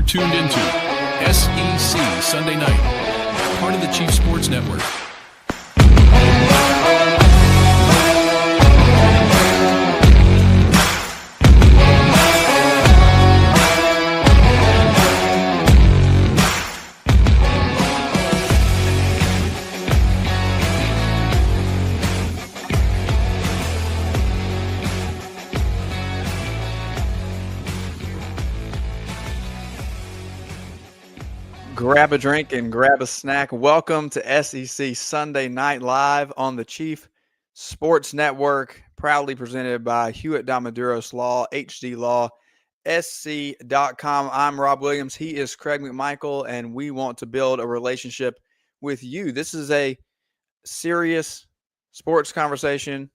tuned into SEC Sunday Night, part of the Chief Sports Network. Grab a drink and grab a snack. Welcome to SEC Sunday Night Live on the Chief Sports Network, proudly presented by Hewitt Damaduros Law, HD Law, SC.com. I'm Rob Williams. He is Craig McMichael, and we want to build a relationship with you. This is a serious sports conversation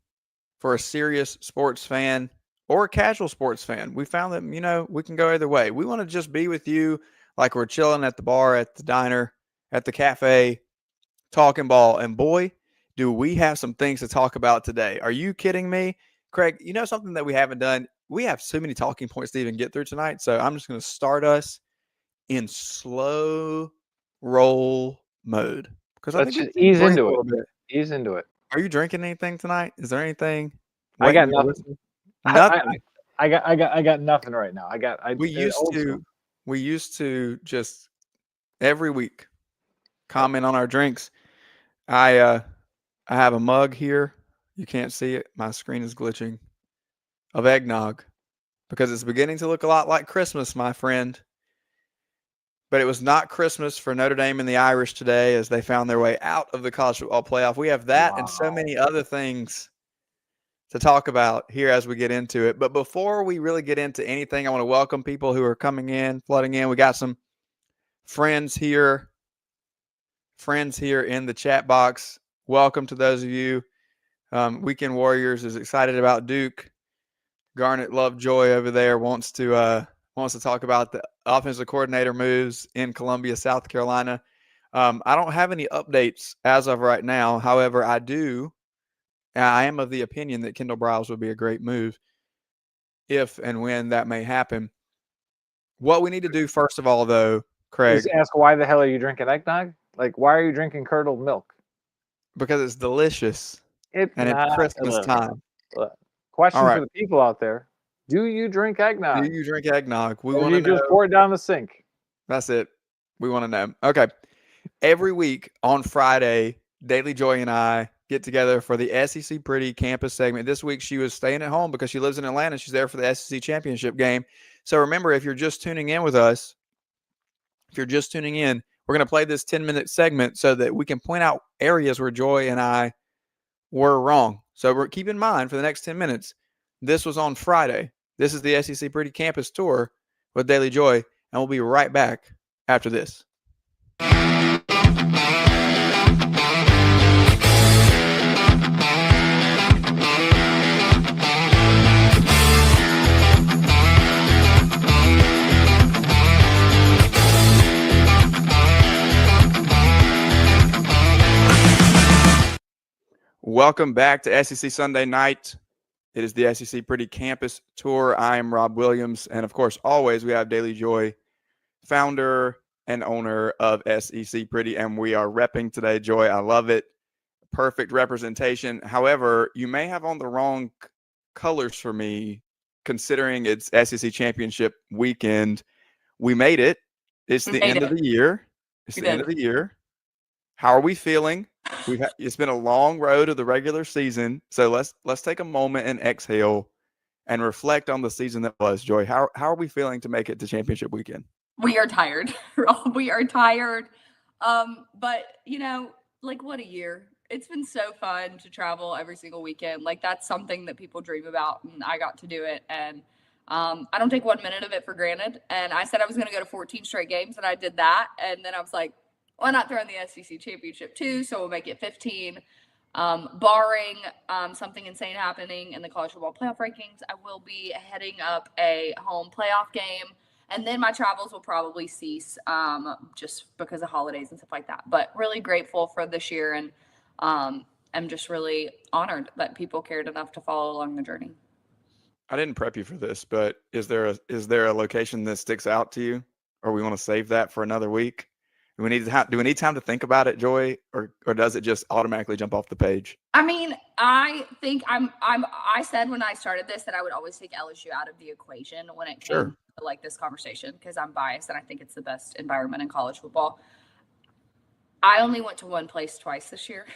for a serious sports fan or a casual sports fan. We found that, we can go either way. We want to just be with you like we're chilling at the bar, at the diner, at the cafe, talking ball. And boy, do we have some things to talk about today. Are you kidding me? Craig, something that we haven't done? We have so many talking points to even get through tonight. So I'm just going to start us in slow roll mode. Because Let's just ease into it. Ease into it. Are you drinking anything tonight? Is there anything? I got nothing. Nothing. I got nothing right now. We used to just every week comment on our drinks. I have a mug here. You can't see it. My screen is glitching. Of eggnog, because it's beginning to look a lot like Christmas, my friend. But it was not Christmas for Notre Dame and the Irish today as they found their way out of the college football playoff. We have that and so many other things to talk about here as we get into it. But before we really get into anything, I want to welcome people who are coming in, flooding in. We got some friends here in the chat box. Welcome to those of you. Weekend Warriors is excited about Duke. Garnet Lovejoy over there wants to talk about the offensive coordinator moves in Columbia, South Carolina. I don't have any updates as of right now. However, I am of the opinion that Kendall Briles would be a great move if and when that may happen. What we need to do first of all, though, Craig. Just ask, why the hell are you drinking eggnog? Like, why are you drinking curdled milk? Because it's delicious. It's Christmas time. Question for the people out there. Do you drink eggnog? Do you drink eggnog? We want to know. Just pour it down the sink? That's it. We want to know. Okay. Every week on Friday, Daily Joy and I get together for the SEC Pretty Campus segment. This week she was staying at home because she lives in Atlanta. She's there for the SEC Championship game. So remember, if you're just tuning in with us, we're going to play this 10-minute segment so that we can point out areas where Joy and I were wrong. So keep in mind for the next 10 minutes, this was on Friday. This is the SEC Pretty Campus Tour with Daily Joy, and we'll be right back after this. Welcome back to SEC Sunday Night. It is the SEC Pretty Campus Tour. I am Rob Williams. And, of course, always we have Daily Joy, founder and owner of SEC Pretty. And we are repping today, Joy. I love it. Perfect representation. However, you may have on the wrong colors for me, considering it's SEC Championship weekend. We made it. It's the end of the year. It's the end of the year. How are we feeling? It's been a long road of the regular season, so let's take a moment and exhale and reflect on the season that was. Joy, how are we feeling to make it to championship weekend? We are tired. We are tired. But what a year. It's been so fun to travel every single weekend. Like, that's something that people dream about, and I got to do it. And I don't take 1 minute of it for granted. And I said I was going to go to 14 straight games, and I did that. And then I was like, why not throw in the SEC Championship too? So we'll make it 15. Barring something insane happening in the college football playoff rankings, I will be heading up a home playoff game. And then my travels will probably cease just because of holidays and stuff like that. But really grateful for this year, and I'm just really honored that people cared enough to follow along the journey. I didn't prep you for this, but is there a location that sticks out to you? or we want to save that for another week? Do we need time to think about it, Joy, or does it just automatically jump off the page? I mean, I think I said when I started this that I would always take LSU out of the equation when it came to like this conversation, because I'm biased and I think it's the best environment in college football. I only went to one place twice this year,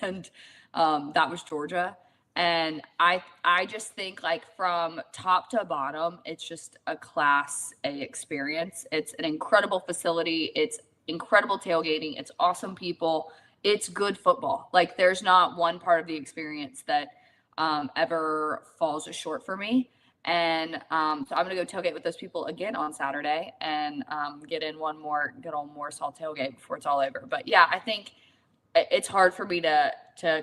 and that was Georgia. And I just think, like, from top to bottom, it's just a Class A experience. It's an incredible facility. It's incredible tailgating. It's awesome people. It's good football. Like, there's not one part of the experience that ever falls short for me. And so I'm going to go tailgate with those people again on Saturday and get in one more good old Mooresall tailgate before it's all over. But yeah, I think it's hard for me to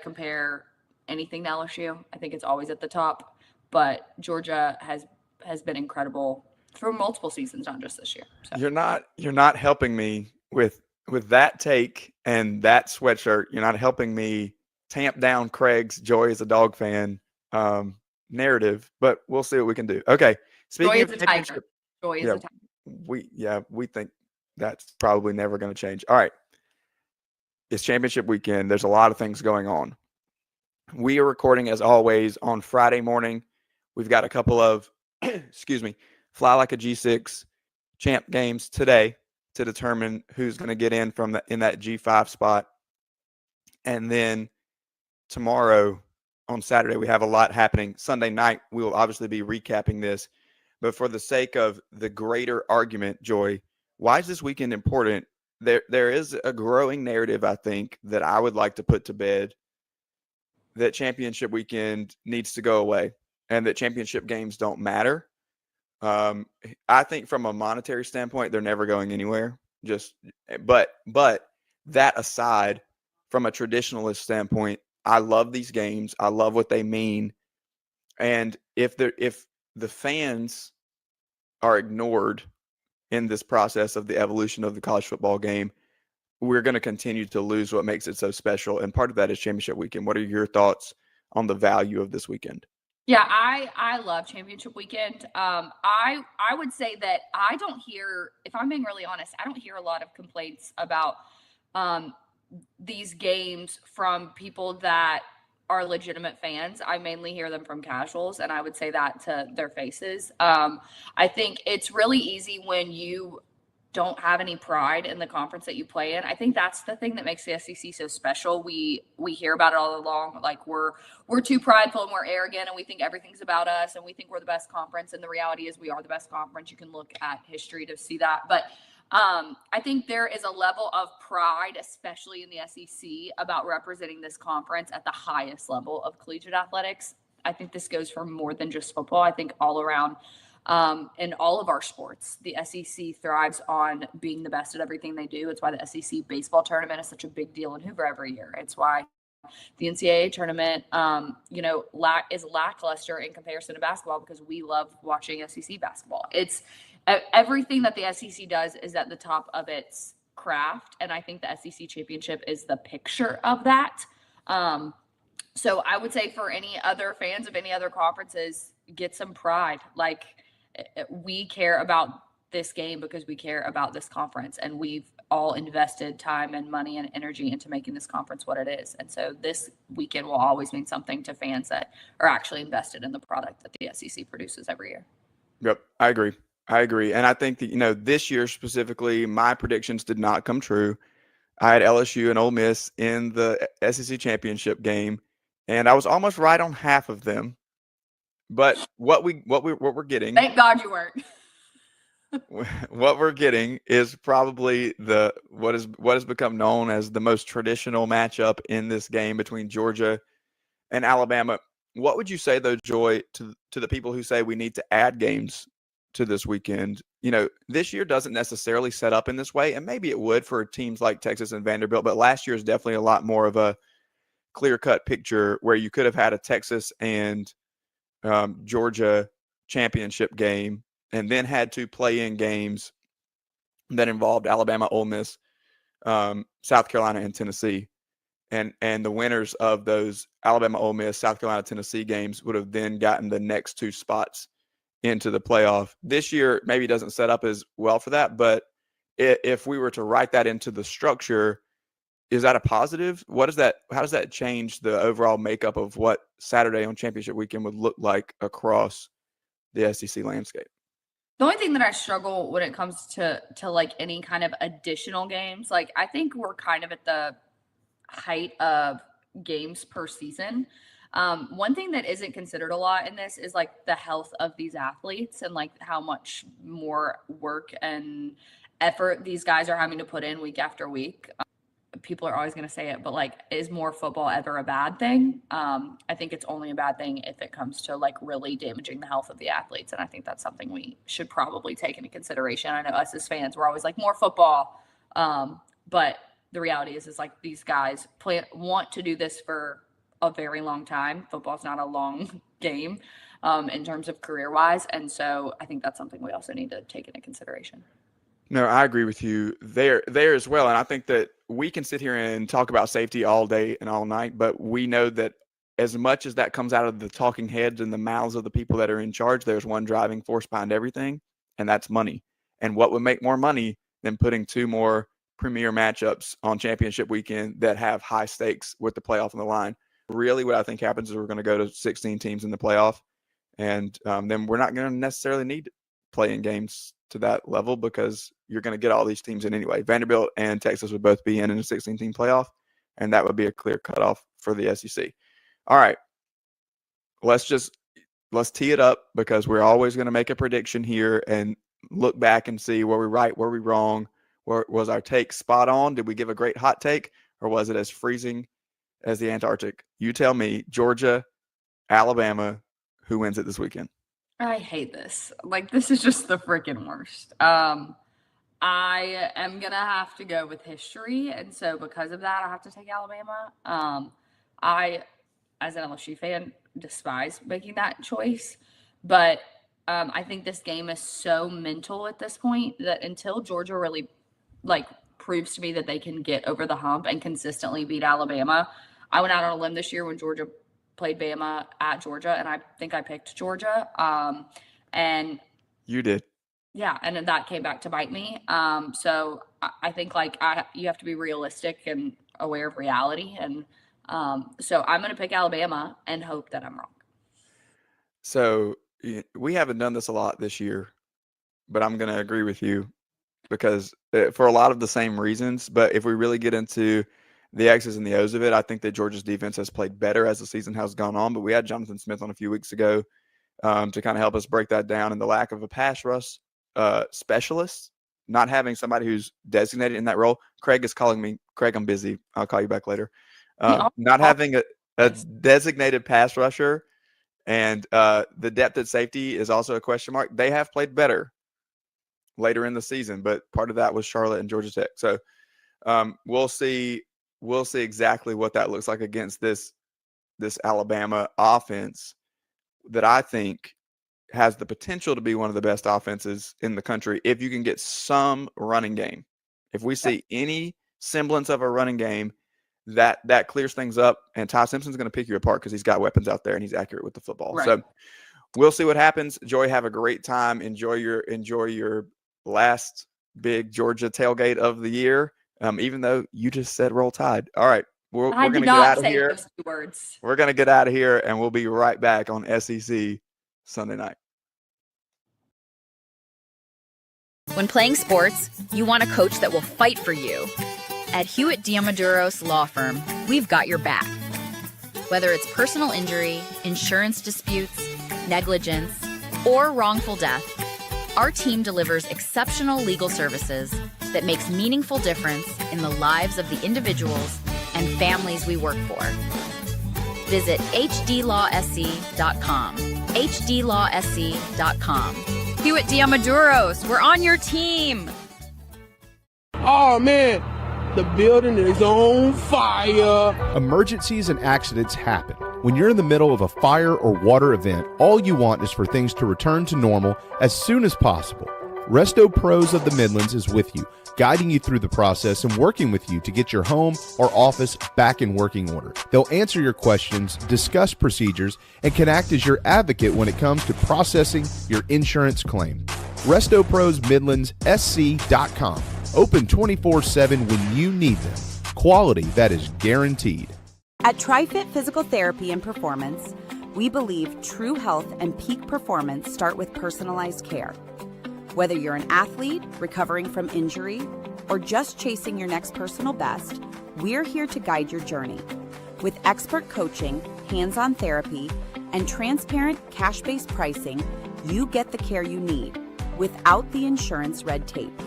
compare anything to LSU. I think it's always at the top, but Georgia has been incredible for multiple seasons, not just this year. So. You're not helping me with that take and that sweatshirt. You're not helping me tamp down Craig's Joy as a dog fan narrative, but we'll see what we can do. Okay. Speaking of championship, Joy is a tiger. We think that's probably never going to change. All right. It's championship weekend. There's a lot of things going on. We are recording, as always, on Friday morning. We've got a couple of, fly like a G6 champ games today to determine who's going to get in in that G5 spot. And then tomorrow, on Saturday, we have a lot happening. Sunday night, we will obviously be recapping this. But for the sake of the greater argument, Joy, why is this weekend important? There is a growing narrative, I think, that I would like to put to bed, that championship weekend needs to go away and that championship games don't matter. I think from a monetary standpoint, they're never going anywhere. But that aside, from a traditionalist standpoint, I love these games. I love what they mean. And if the fans are ignored in this process of the evolution of the college football game, we're going to continue to lose what makes it so special. And part of that is championship weekend. What are your thoughts on the value of this weekend? Yeah, I love championship weekend. I would say that I don't hear, if I'm being really honest, I don't hear a lot of complaints about these games from people that are legitimate fans. I mainly hear them from casuals, and I would say that to their faces. I think it's really easy when you don't have any pride in the conference that you play in. I think that's the thing that makes the SEC so special. We hear about it all along. Like we're too prideful and we're arrogant and we think everything's about us and we think we're the best conference. And the reality is we are the best conference. You can look at history to see that. But I think there is a level of pride, especially in the SEC, about representing this conference at the highest level of collegiate athletics. I think this goes for more than just football. I think all around in all of our sports, the SEC thrives on being the best at everything they do. It's why the SEC baseball tournament is such a big deal in Hoover every year. It's why the NCAA tournament, is lackluster in comparison to basketball, because we love watching SEC basketball. It's everything that the SEC does is at the top of its craft, and I think the SEC championship is the picture of that. So I would say for any other fans of any other conferences, get some pride. Like, we care about this game because we care about this conference, and we've all invested time and money and energy into making this conference what it is. And so this weekend will always mean something to fans that are actually invested in the product that the SEC produces every year. Yep, I agree. And I think that, this year specifically, my predictions did not come true. I had LSU and Ole Miss in the SEC championship game, and I was almost right on half of them. But what we're getting, thank God you weren't. What we're getting is probably what has become known as the most traditional matchup in this game between Georgia and Alabama. What would you say, though, Joy, to the people who say we need to add games to this weekend? This year doesn't necessarily set up in this way, and maybe it would for teams like Texas and Vanderbilt, but last year is definitely a lot more of a clear-cut picture where you could have had a Texas and Georgia championship game and then had two play-in games that involved Alabama, Ole Miss, South Carolina, and Tennessee. And the winners of those Alabama, Ole Miss, South Carolina, Tennessee games would have then gotten the next two spots into the playoff. This year maybe doesn't set up as well for that, but if we were to write that into the structure, is that a positive? How does that change the overall makeup of what Saturday on championship weekend would look like across the SEC landscape? The only thing that I struggle when it comes to like any kind of additional games, like I think we're kind of at the height of games per season. One thing that isn't considered a lot in this is like the health of these athletes and like how much more work and effort these guys are having to put in week after week. People are always going to say it, but like, is more football ever a bad thing? I think it's only a bad thing if it comes to like really damaging the health of the athletes. And I think that's something we should probably take into consideration. I know us as fans, we're always like more football. But the reality is like these guys want to do this for a very long time. Football's not a long game in terms of career wise. And so I think that's something we also need to take into consideration. No, I agree with you there as well. And I think that we can sit here and talk about safety all day and all night, but we know that as much as that comes out of the talking heads and the mouths of the people that are in charge, there's one driving force behind everything, and that's money. And what would make more money than putting 2 more premier matchups on championship weekend that have high stakes with the playoff on the line? Really, what I think happens is we're going to go to 16 teams in the playoff, and then we're not going to necessarily need playing games to that level because you're going to get all these teams in anyway. Vanderbilt and Texas would both be in a 16-team playoff, and that would be a clear cutoff for the SEC. All right, let's tee it up because we're always going to make a prediction here and look back and see were we right, were we wrong, was our take spot on? Did we give a great hot take, or was it as freezing as the Antarctic? You tell me. Georgia, Alabama, who wins it this weekend? I hate this. Like, this is just the freaking worst. I am going to have to go with history. And so because of that, I have to take Alabama. I, as an LSU fan, despise making that choice. But I think this game is so mental at this point that until Georgia really, like, proves to me that they can get over the hump and consistently beat Alabama. I went out on a limb this year when Georgia played Bama at Georgia, and I think I picked Georgia. And you did. Yeah, and then that came back to bite me. So I think like you have to be realistic and aware of reality. And so I'm going to pick Alabama and hope that I'm wrong. So we haven't done this a lot this year, but I'm going to agree with you because for a lot of the same reasons. But if we really get into the X's and the O's of it, I think that Georgia's defense has played better as the season has gone on. But we had Jonathan Smith on a few weeks ago to kind of help us break that down, and the lack of a pass rush specialist, not having somebody who's designated in that role. Craig is calling me. Craig, I'm busy. I'll call you back later. Not having a designated pass rusher and the depth at safety is also a question mark. They have played better later in the season, but part of that was Charlotte and Georgia Tech. So we'll see exactly what that looks like against this Alabama offense that I think has the potential to be one of the best offenses in the country if you can get some running game. If we see any semblance of a running game, that clears things up, and Ty Simpson's going to pick you apart because he's got weapons out there and he's accurate with the football. Right. So we'll see what happens. Joy, have a great time. Enjoy your last big Georgia tailgate of the year. Even though you just said Roll Tide. All right. We're going to get out of here. Those 2 words. We're going to get out of here, and we'll be right back on SEC Sunday night. When playing sports, you want a coach that will fight for you. At Hewitt Diamaduros Law Firm, we've got your back. Whether it's personal injury, insurance disputes, negligence, or wrongful death, our team delivers exceptional legal services that makes meaningful difference in the lives of the individuals and families we work for. Visit hdlawsc.com. hdlawsc.com. Hewitt Diamaduros, we're on your team. Oh, man, the building is on fire. Emergencies and accidents happen. When you're in the middle of a fire or water event, all you want is for things to return to normal as soon as possible. Resto Pros of the Midlands is with you, guiding you through the process and working with you to get your home or office back in working order. They'll answer your questions, discuss procedures, and can act as your advocate when it comes to processing your insurance claim. Resto Pros Midlands SC.com. Open 24/7 when you need them. Quality that is guaranteed. At TriFit Physical Therapy and Performance, we believe true health and peak performance start with personalized care. Whether you're an athlete recovering from injury or just chasing your next personal best, we're here to guide your journey. With expert coaching, hands-on therapy, and transparent cash-based pricing, you get the care you need without the insurance red tape.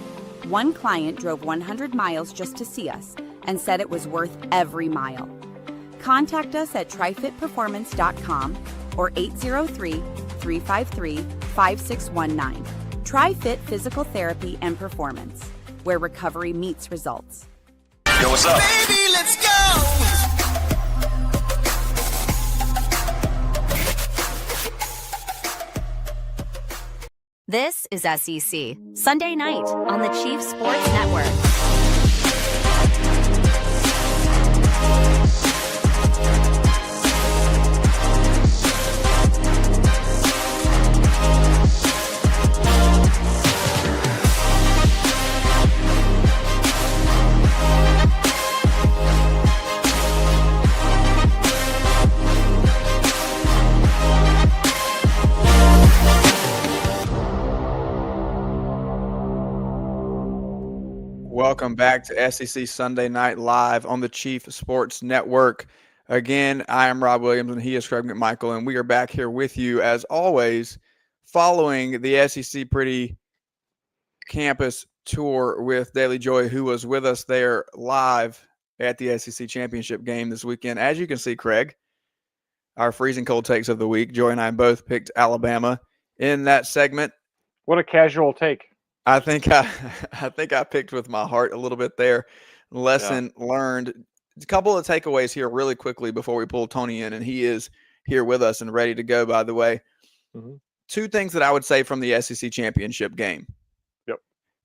One client drove 100 miles just to see us and said it was worth every mile. Contact us at trifitperformance.com or 803-353-5619. TriFit Physical Therapy and Performance, where recovery meets results. Yo, what's up? Baby, let's go! This is SEC, Sunday night on the Chief Sports Network. Welcome back to SEC Sunday Night Live on the Chief Sports Network. Again, I am Rob Williams and he is Craig McMichael, and we are back here with you as always, following the SEC Pretty Campus tour with Daily Joy, who was with us there live at the SEC Championship game this weekend. As you can see, Craig, our freezing cold takes of the week, Joy and I both picked Alabama in that segment. What a casual take. I think I picked with my heart a little bit there. Lesson learned. A couple of takeaways here really quickly before we pull Tony in, and he is here with us and ready to go, by the way. Mm-hmm. Two things that I would say from the SEC Championship game. Yep.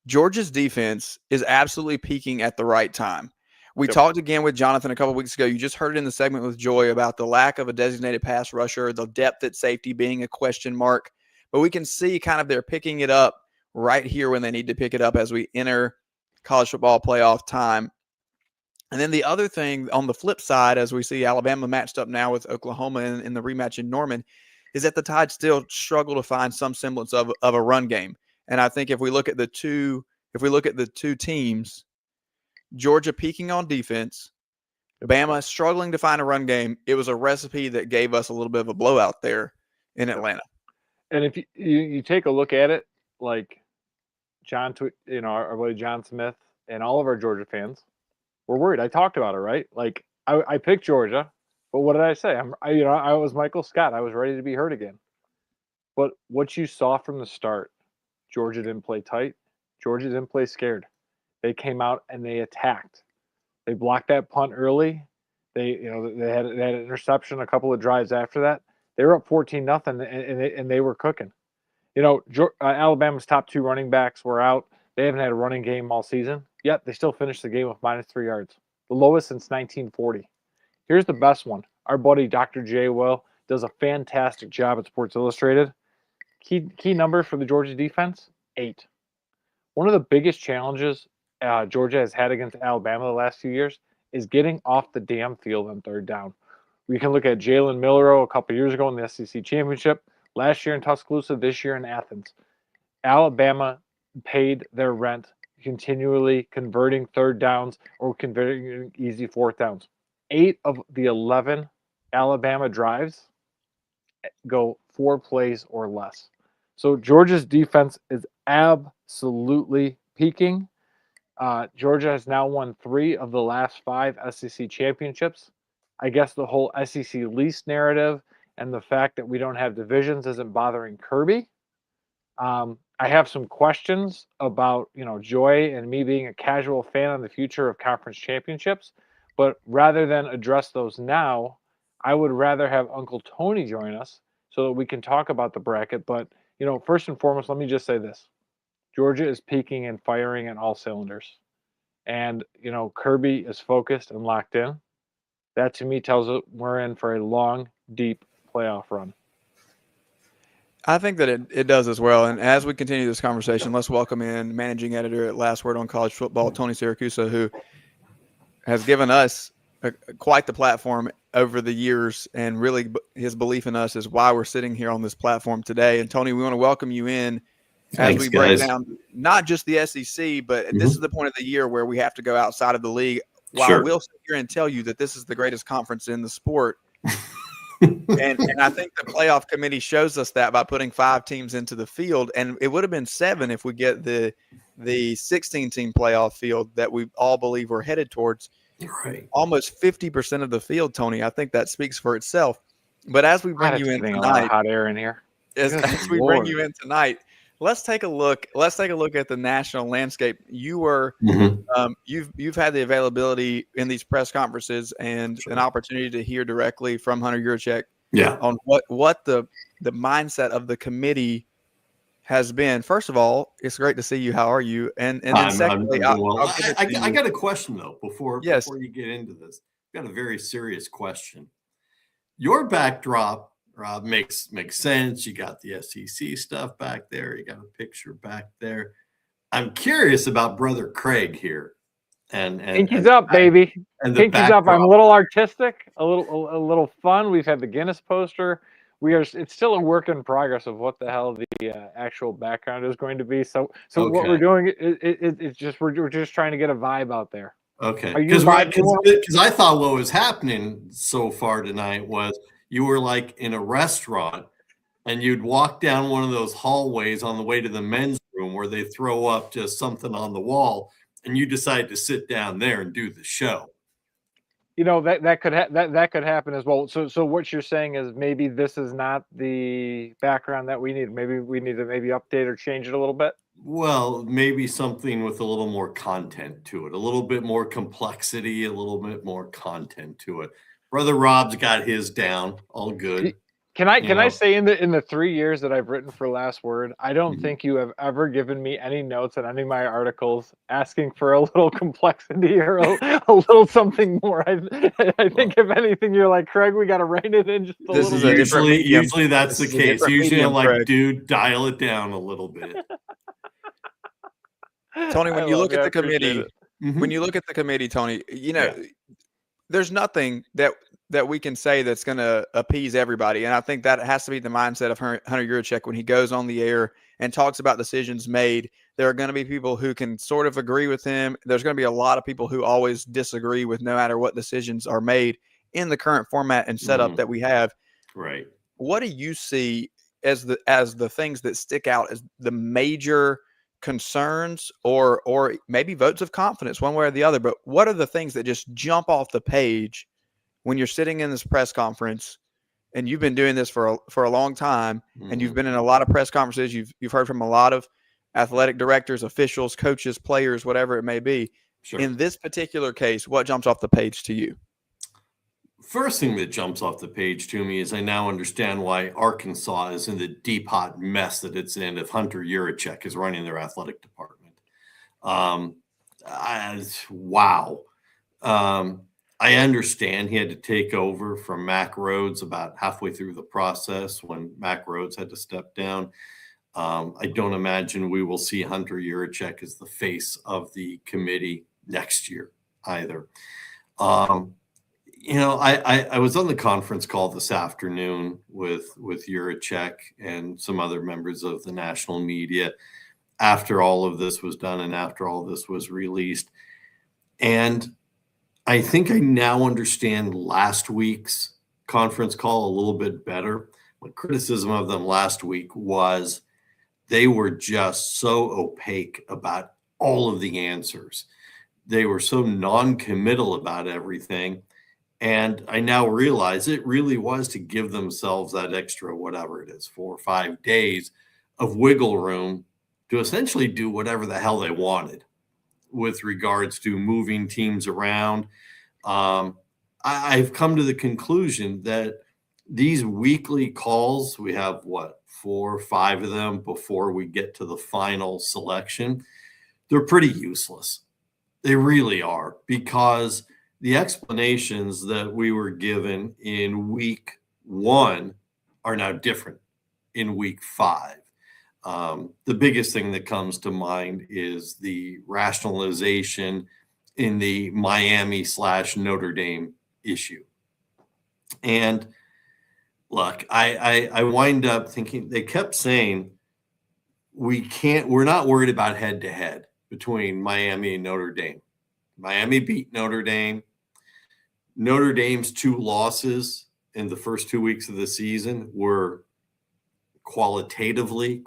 Georgia's defense is absolutely peaking at the right time. We talked again with Jonathan a couple weeks ago. You just heard it in the segment with Joy about the lack of a designated pass rusher, the depth at safety being a question mark. But we can see kind of they're picking it up right here when they need to pick it up as we enter college football playoff time. And then the other thing on the flip side, as we see Alabama matched up now with Oklahoma in the rematch in Norman, is that the Tide still struggle to find some semblance of a run game. And I think if we look at the two teams, Georgia peaking on defense, Bama struggling to find a run game, it was a recipe that gave us a little bit of a blowout there in Atlanta. And if you take a look at it, like John, our buddy John Smith and all of our Georgia fans were worried. I talked about it, right? Like I picked Georgia, but what did I say? I was Michael Scott. I was ready to be hurt again. But what you saw from the start, Georgia didn't play tight. Georgia didn't play scared. They came out and they attacked. They blocked that punt early. They had an interception a couple of drives after that. They were up 14-0 and they were cooking. Alabama's top two running backs were out. They haven't had a running game all season, yet they still finished the game with -3 yards, the lowest since 1940. Here's the best one. Our buddy Dr. J. Will does a fantastic job at Sports Illustrated. Key number for the Georgia defense, 8. One of the biggest challenges Georgia has had against Alabama the last few years is getting off the damn field on third down. We can look at Jalen Milroe a couple years ago in the SEC Championship. Last year in Tuscaloosa, this year in Athens. Alabama paid their rent, continually converting third downs or converting easy fourth downs. 8 of the 11 Alabama drives go 4 plays or less. So Georgia's defense is absolutely peaking. Georgia has now won 3 of the last 5 SEC championships. I guess the whole SEC least narrative and the fact that we don't have divisions isn't bothering Kirby. I have some questions about, Joy and me being a casual fan on the future of conference championships. But rather than address those now, I would rather have Uncle Tony join us so that we can talk about the bracket. But, first and foremost, let me just say this. Georgia is peaking and firing on all cylinders. And, Kirby is focused and locked in. That to me tells us we're in for a long, deep playoff run. I think that it does as well. And as we continue this conversation, let's welcome in managing editor at Last Word on College Football, Tony Siracusa, who has given us quite the platform over the years, and really his belief in us is why we're sitting here on this platform today. And Tony, we want to welcome you in as we break down not just the SEC, but this is the point of the year where we have to go outside of the league. While we'll sit here and tell you that this is the greatest conference in the sport. and I think the playoff committee shows us that by putting 5 teams into the field, and it would have been 7 if we get the 16-team playoff field that we all believe we're headed towards. Right. Almost 50% of the field, Tony. I think that speaks for itself. But as we bring you in tonight, a lot of hot air in here. As we bring you in tonight, let's take a look. Let's take a look at the national landscape. You were, you've had the availability in these press conferences and an opportunity to hear directly from Hunter Yurachek on what the mindset of the committee has been. First of all, it's great to see you. How are you? And then secondly, I got a question though before you get into this. I've got a very serious question. Your backdrop, Rob, makes sense. You got the SEC stuff back there. You got a picture back there. I'm curious about Brother Craig here. And Pinky's up, baby. And Pinky's up. I'm a little artistic, a little fun. We've had the Guinness poster. It's still a work in progress of what the hell the actual background is going to be. So what we're doing it's just we're just trying to get a vibe out there. Okay. Because I thought what was happening so far tonight was you were like in a restaurant and you'd walk down one of those hallways on the way to the men's room where they throw up just something on the wall, and you decide to sit down there and do the show. That could happen as well. So what you're saying is maybe this is not the background that we need. Maybe we need to update or change it a little bit. Well, maybe something with a little more content to it, a little bit more complexity, a little bit more content to it. Brother Rob's got his down, all good. Can I say in the 3 years that I've written for Last Word, I don't think you have ever given me any notes on any of my articles asking for a little complexity or a little something more. I think if anything, you're like, Craig, we got to write it in just a little bit. Usually that's the case. Usually I'm like, Craig, dude, dial it down a little bit. Tony, when you look at the committee, Tony, there's nothing that we can say that's going to appease everybody. And I think that has to be the mindset of Hunter Yurachek when he goes on the air and talks about decisions made. There are going to be people who can sort of agree with him. There's going to be a lot of people who always disagree with no matter what decisions are made in the current format and setup that we have. Right. What do you see as the things that stick out as the major concerns or maybe votes of confidence, one way or the other? But what are the things that just jump off the page when you're sitting in this press conference, and you've been doing this for a long time, and you've been in a lot of press conferences, you've heard from a lot of athletic directors, officials, coaches, players, whatever it may be. Sure. In this particular case, what jumps off the page to you? First thing that jumps off the page to me is I now understand why Arkansas is in the deep, hot mess that it's in if Hunter Yurachek is running their athletic department. Wow. I understand he had to take over from Mack Rhoades about halfway through the process when Mack Rhoades had to step down. I don't imagine we will see Hunter Yurachek as the face of the committee next year either. I was on the conference call this afternoon with Yurachek and some other members of the national media after all of this was done and after all this was released. And I think I now understand last week's conference call a little bit better. My criticism of them last week was they were just so opaque about all of the answers. They were so non-committal about everything. And I now realize it really was to give themselves that extra, whatever it is, 4 or 5 days of wiggle room to essentially do whatever the hell they wanted with regards to moving teams around. I've come to the conclusion that these weekly calls, we have what, 4 or 5 of them before we get to the final selection. They're pretty useless. They really are, because the explanations that we were given in week 1 are now different in week 5. The biggest thing that comes to mind is the rationalization in the Miami/Notre Dame issue. And look, I wind up thinking, they kept saying, we're not worried about head to head between Miami and Notre Dame. Miami beat Notre Dame. Notre Dame's 2 losses in the first 2 weeks of the season were qualitatively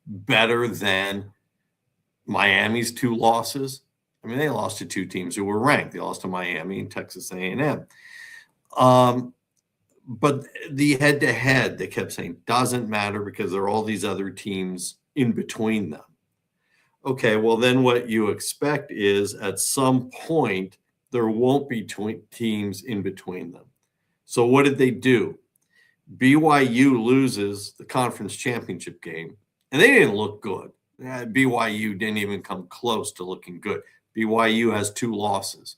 better than Miami's 2 losses. I mean, they lost to 2 teams who were ranked. They lost to Miami and Texas A&M. But the head-to-head, they kept saying, doesn't matter because there are all these other teams in between them. Okay, well, then what you expect is at some point there won't be teams in between them. So what did they do? BYU loses the conference championship game, and they didn't look good. BYU didn't even come close to looking good. BYU has 2 losses.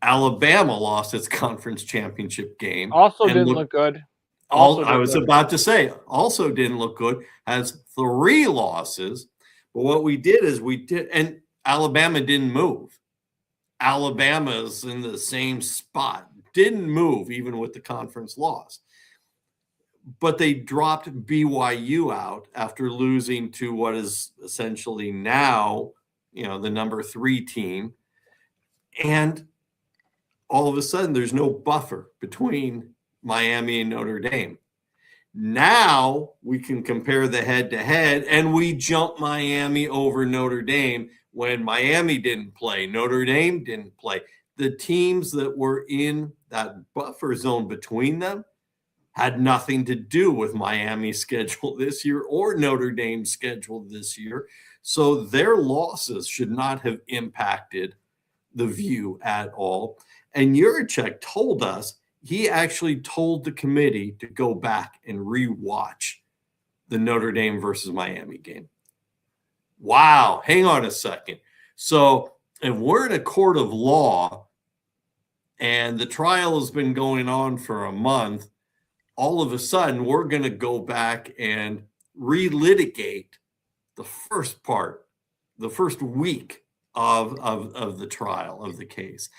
Alabama lost its conference championship game. Also didn't look good. I was about to say, also didn't look good. Has 3 losses. But what we did is and Alabama didn't move. Alabama's in the same spot. Didn't move even with the conference loss. But they dropped BYU out after losing to what is essentially now, the number 3 team. And all of a sudden, there's no buffer between Miami and Notre Dame. Now we can compare the head-to-head, and we jump Miami over Notre Dame when Miami didn't play. Notre Dame didn't play. The teams that were in that buffer zone between them had nothing to do with Miami's schedule this year or Notre Dame's schedule this year. So their losses should not have impacted the view at all. And Yurachek told us, he actually told the committee to go back and rewatch the Notre Dame versus Miami game. Wow, hang on a second. So if we're in a court of law and the trial has been going on for a month, all of a sudden we're going to go back and relitigate the first part, the first week of the trial of the case.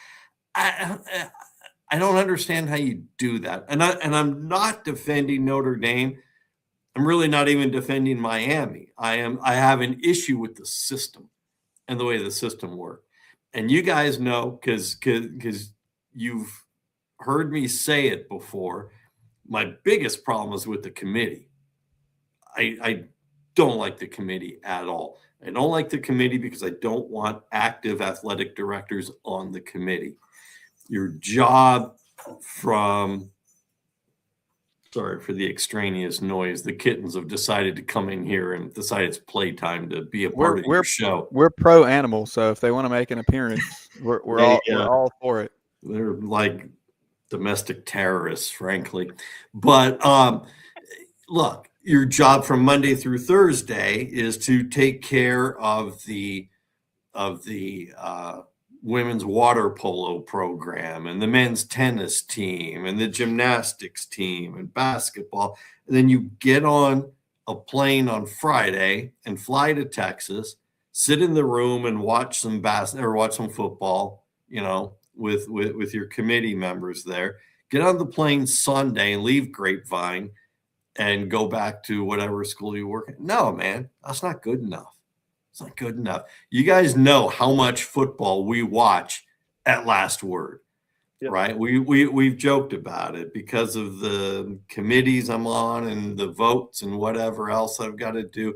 I don't understand how you do that. And I'm not defending Notre Dame. I'm really not even defending Miami. I have an issue with the system and the way the system works. And you guys know, because you've heard me say it before, my biggest problem is with the committee. I don't like the committee at all. I don't like the committee because I don't want active athletic directors on the committee. Your job sorry for the extraneous noise. The kittens have decided to come in here and decide it's playtime to be a part of your show. We're pro animal, so if they want to make an appearance, we're all for it. They're like domestic terrorists, frankly. But look, your job from Monday through Thursday is to take care of the women's water polo program and the men's tennis team and the gymnastics team and basketball. And then you get on a plane on Friday and fly to Texas, sit in the room and watch some football, with your committee members there. Get on the plane Sunday and leave Grapevine and go back to whatever school you work at. No, man, that's not good enough. It's not good enough. You guys know how much football we watch at Last Word, right? We've joked about it because of the committees I'm on and the votes and whatever else I've got to do.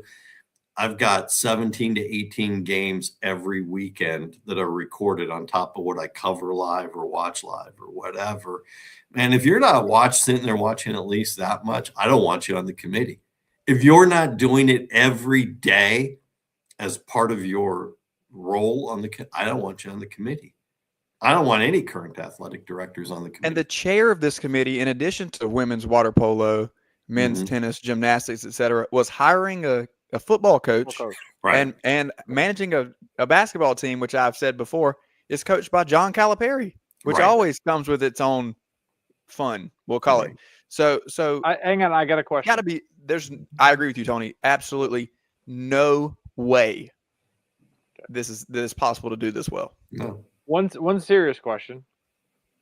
I've got 17 to 18 games every weekend that are recorded on top of what I cover live or watch live or whatever. Man, if you're not sitting there watching at least that much, I don't want you on the committee. If you're not doing it every day as part of your role I don't want you on the committee. I don't want any current athletic directors on the committee. And the chair of this committee, in addition to women's water polo, men's Mhm. tennis, gymnastics, etc., was hiring a football coach Right. and managing a basketball team, which I've said before is coached by John Calipari, which Right. always comes with its own fun, we'll call it. So hang on, I got a question. gotta be I agree with you, Tony. Absolutely no way this is possible to do this well. No. One serious question.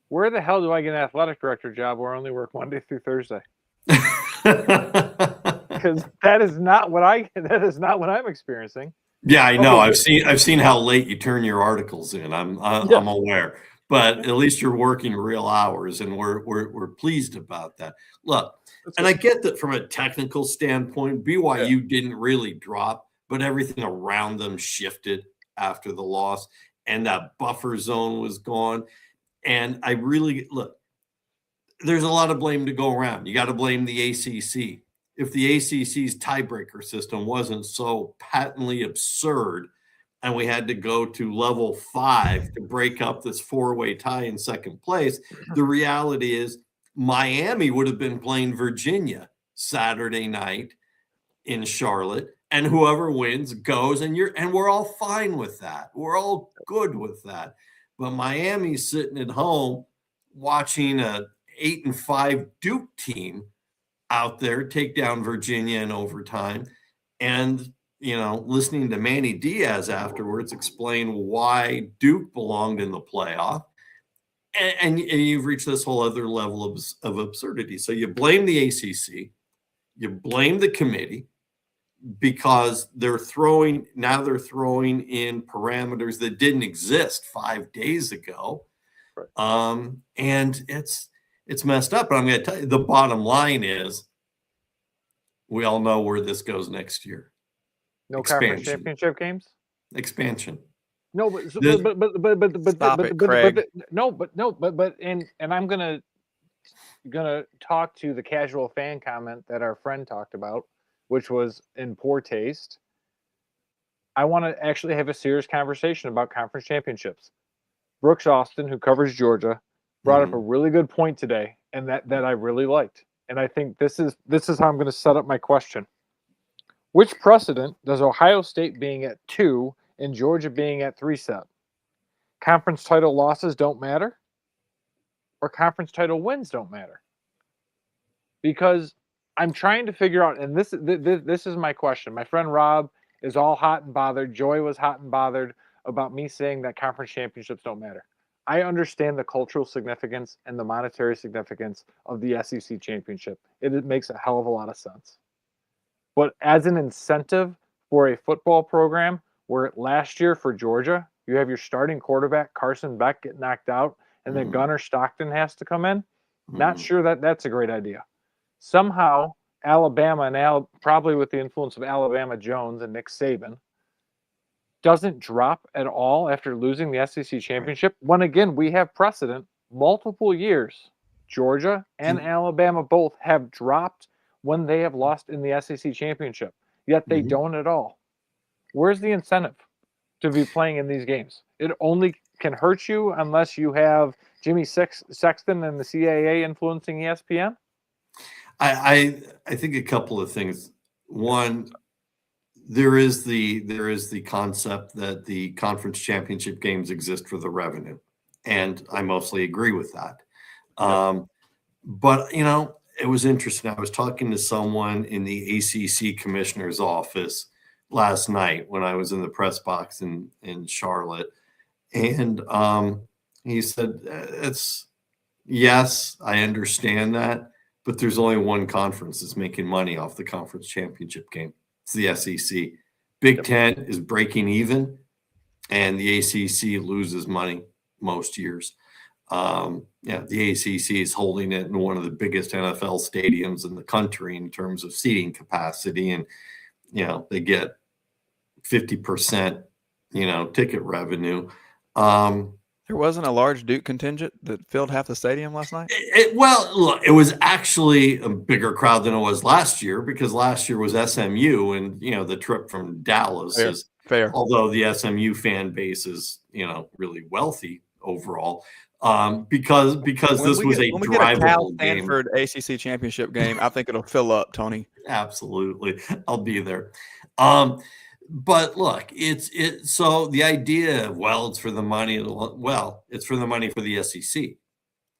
Where the hell do I get an athletic director job where I only work Monday through Thursday? Because that is not what I'm experiencing. Yeah, I know. Okay. I've seen how late you turn your articles in. I'm aware, but at least you're working real hours, and we're pleased about that. Look, and I get that from a technical standpoint, BYU didn't really drop, but everything around them shifted after the loss, and that buffer zone was gone. And I really look. There's a lot of blame to go around. You got to blame the ACC. If the ACC's tiebreaker system wasn't so patently absurd and we had to go to level 5 to break up this 4-way tie in second place, the reality is Miami would have been playing Virginia Saturday night in Charlotte, and whoever wins goes, and we're all fine with that. We're all good with that. But Miami's sitting at home watching a 8-5 Duke team out there take down Virginia in overtime, and listening to Manny Diaz afterwards explain why Duke belonged in the playoff, and you've reached this whole other level of absurdity. So you blame the ACC, you blame the committee because they're throwing in parameters that didn't exist 5 days ago, and it's messed up. But I'm going to tell you, the bottom line is we all know where this goes next year. No conference championship games? Expansion. No, but I'm gonna talk to the casual fan comment that our friend talked about, which was in poor taste. I want to actually have a serious conversation about conference championships. Brooks Austin, who covers Georgia, brought up a really good point today, and that I really liked. And I think this is how I'm going to set up my question. Which precedent does Ohio State being at 2 and Georgia being at 3 set? Conference title losses don't matter, or conference title wins don't matter? Because I'm trying to figure out, and this is my question. My friend Rob is all hot and bothered. Joy was hot and bothered about me saying that conference championships don't matter. I understand the cultural significance and the monetary significance of the SEC championship. It makes a hell of a lot of sense. But as an incentive for a football program where last year for Georgia, you have your starting quarterback, Carson Beck, get knocked out, and then Gunnar Stockton has to come in, not sure that that's a great idea. Somehow, Alabama, and probably with the influence of Alabama Jones and Nick Saban, doesn't drop at all after losing the SEC championship, when again we have precedent multiple years. Georgia and Alabama both have dropped when they have lost in the SEC championship, yet they don't at all. Where's the incentive to be playing in these games? It only can hurt you unless you have Jimmy Sexton and the CAA influencing ESPN. I think a couple of things. One, there is the concept that the conference championship games exist for the revenue, and I mostly agree with that. But it was interesting. I was talking to someone in the ACC commissioner's office last night when I was in the press box in Charlotte, and he said, yes, I understand that, but there's only one conference that's making money off the conference championship game. It's the SEC. Big Ten is breaking even, and the ACC loses money most years. The ACC is holding it in one of the biggest NFL stadiums in the country in terms of seating capacity, and they get 50%, ticket revenue. There wasn't a large Duke contingent that filled half the stadium last night? Well, look, it was actually a bigger crowd than it was last year, because last year was SMU, and the trip from Dallas is fair. Although the SMU fan base is really wealthy, overall. Because this was a when we get a Cal drivable game. Stanford ACC championship game, I think it'll fill up, Tony. Absolutely, I'll be there. But look, so the idea of, well, it's for the money. Well, it's for the money for the SEC.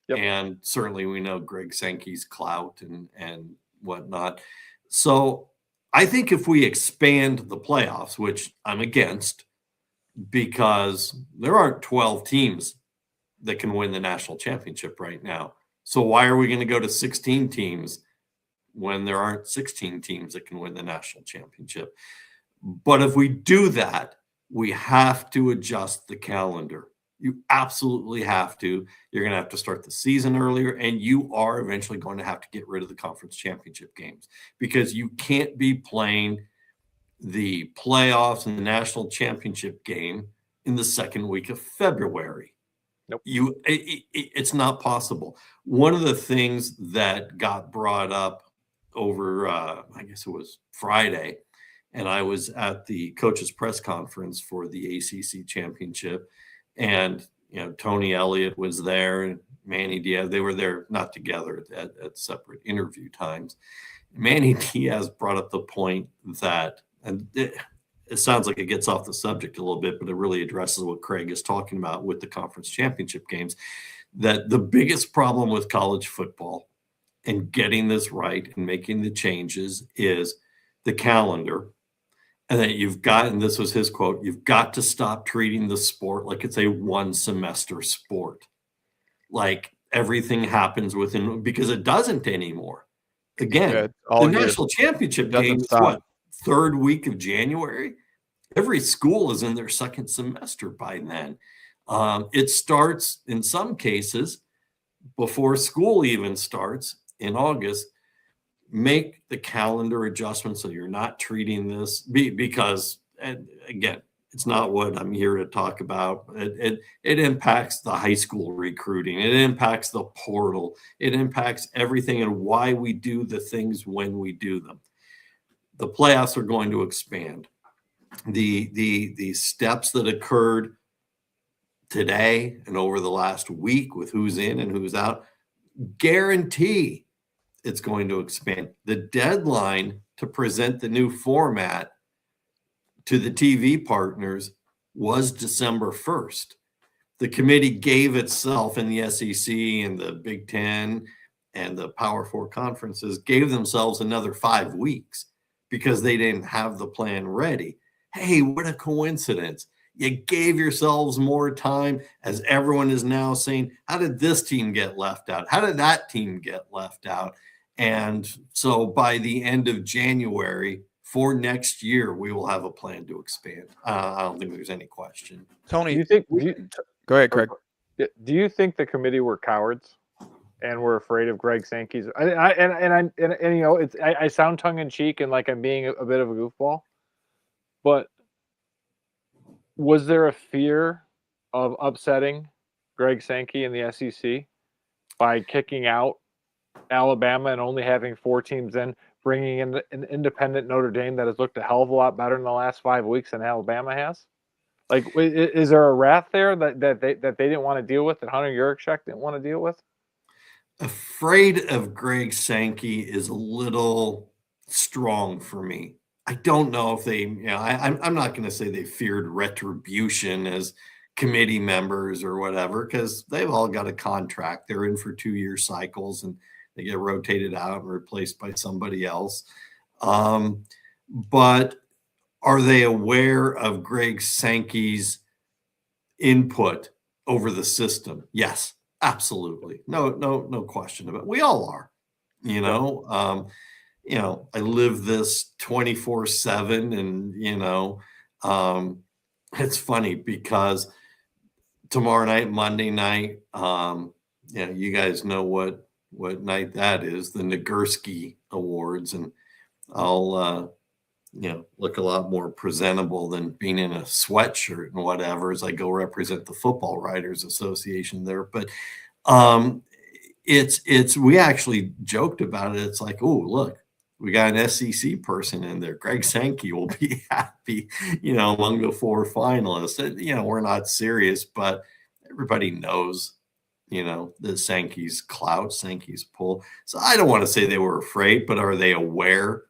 Yep. And certainly we know Greg Sankey's clout and whatnot. So I think if we expand the playoffs, which I'm against, because there aren't 12 teams that can win the national championship right now. So why are we going to go to 16 teams when there aren't 16 teams that can win the national championship? But if we do that, we have to adjust the calendar. You absolutely have to. You're going to have to start the season earlier, and you are eventually going to have to get rid of the conference championship games, because you can't be playing the playoffs and the national championship game in the second week of February. Nope. It's not possible. One of the things that got brought up over, I guess it was Friday, and I was at the coaches press conference for the ACC championship, and Tony Elliott was there, and Manny Diaz. They were there, not together, at separate interview times. Manny Diaz brought up the point that, and it sounds like it gets off the subject a little bit, but it really addresses what Craig is talking about with the conference championship games, that the biggest problem with college football and getting this right and making the changes is the calendar. And that you've got, and this was his quote, you've got to stop treating the sport like it's a one semester sport. Like everything happens within, because it doesn't anymore. Again, the national championship game is what, third week of January? Every school is in their second semester by then. It starts in some cases before school even starts in August. Make the calendar adjustments so you're not treating this because, and again, it's not what I'm here to talk about. It impacts the high school recruiting. It impacts the portal. It impacts everything and why we do the things when we do them. The playoffs are going to expand. The steps that occurred today and over the last week with who's in and who's out guarantee it's going to expand. The deadline to present the new format to the TV partners was December 1st. The committee gave itself, and the SEC and the Big Ten and the Power Four conferences gave themselves another 5 weeks because they didn't have the plan ready. Hey, what a coincidence. You gave yourselves more time, as everyone is now saying, how did this team get left out? How did that team get left out? And so by the end of January for next year, we will have a plan to expand. I don't think there's any question. Tony, go ahead, Craig. Do you think the committee were cowards and were afraid of Greg Sankey's? I sound tongue in cheek and like I'm being a bit of a goofball, but was there a fear of upsetting Greg Sankey in the SEC by kicking out Alabama and only having 4 teams in, bringing in an independent Notre Dame that has looked a hell of a lot better in the last 5 weeks than Alabama has? Like, is there a wrath there that they didn't want to deal with, that Hunter Yurachek didn't want to deal with? Afraid of Greg Sankey is a little strong for me. I don't know if they, I'm not going to say they feared retribution as committee members or whatever, because they've all got a contract. They're in for 2-year cycles and they get rotated out and replaced by somebody else. But are they aware of Greg Sankey's input over the system? Yes, absolutely. No question about it. We all are, I live this 24/7 and, it's funny because tomorrow night, Monday night, you guys know what night that is, the Nagurski Awards. And I'll, look a lot more presentable than being in a sweatshirt and whatever as I go represent the Football Writers Association there. But we actually joked about it. It's like, oh, look, we got an SEC person in there. Greg Sankey will be happy, among the 4 finalists. We're not serious, but everybody knows, the Sankey's clout, Sankey's pull. So I don't want to say they were afraid, but are they aware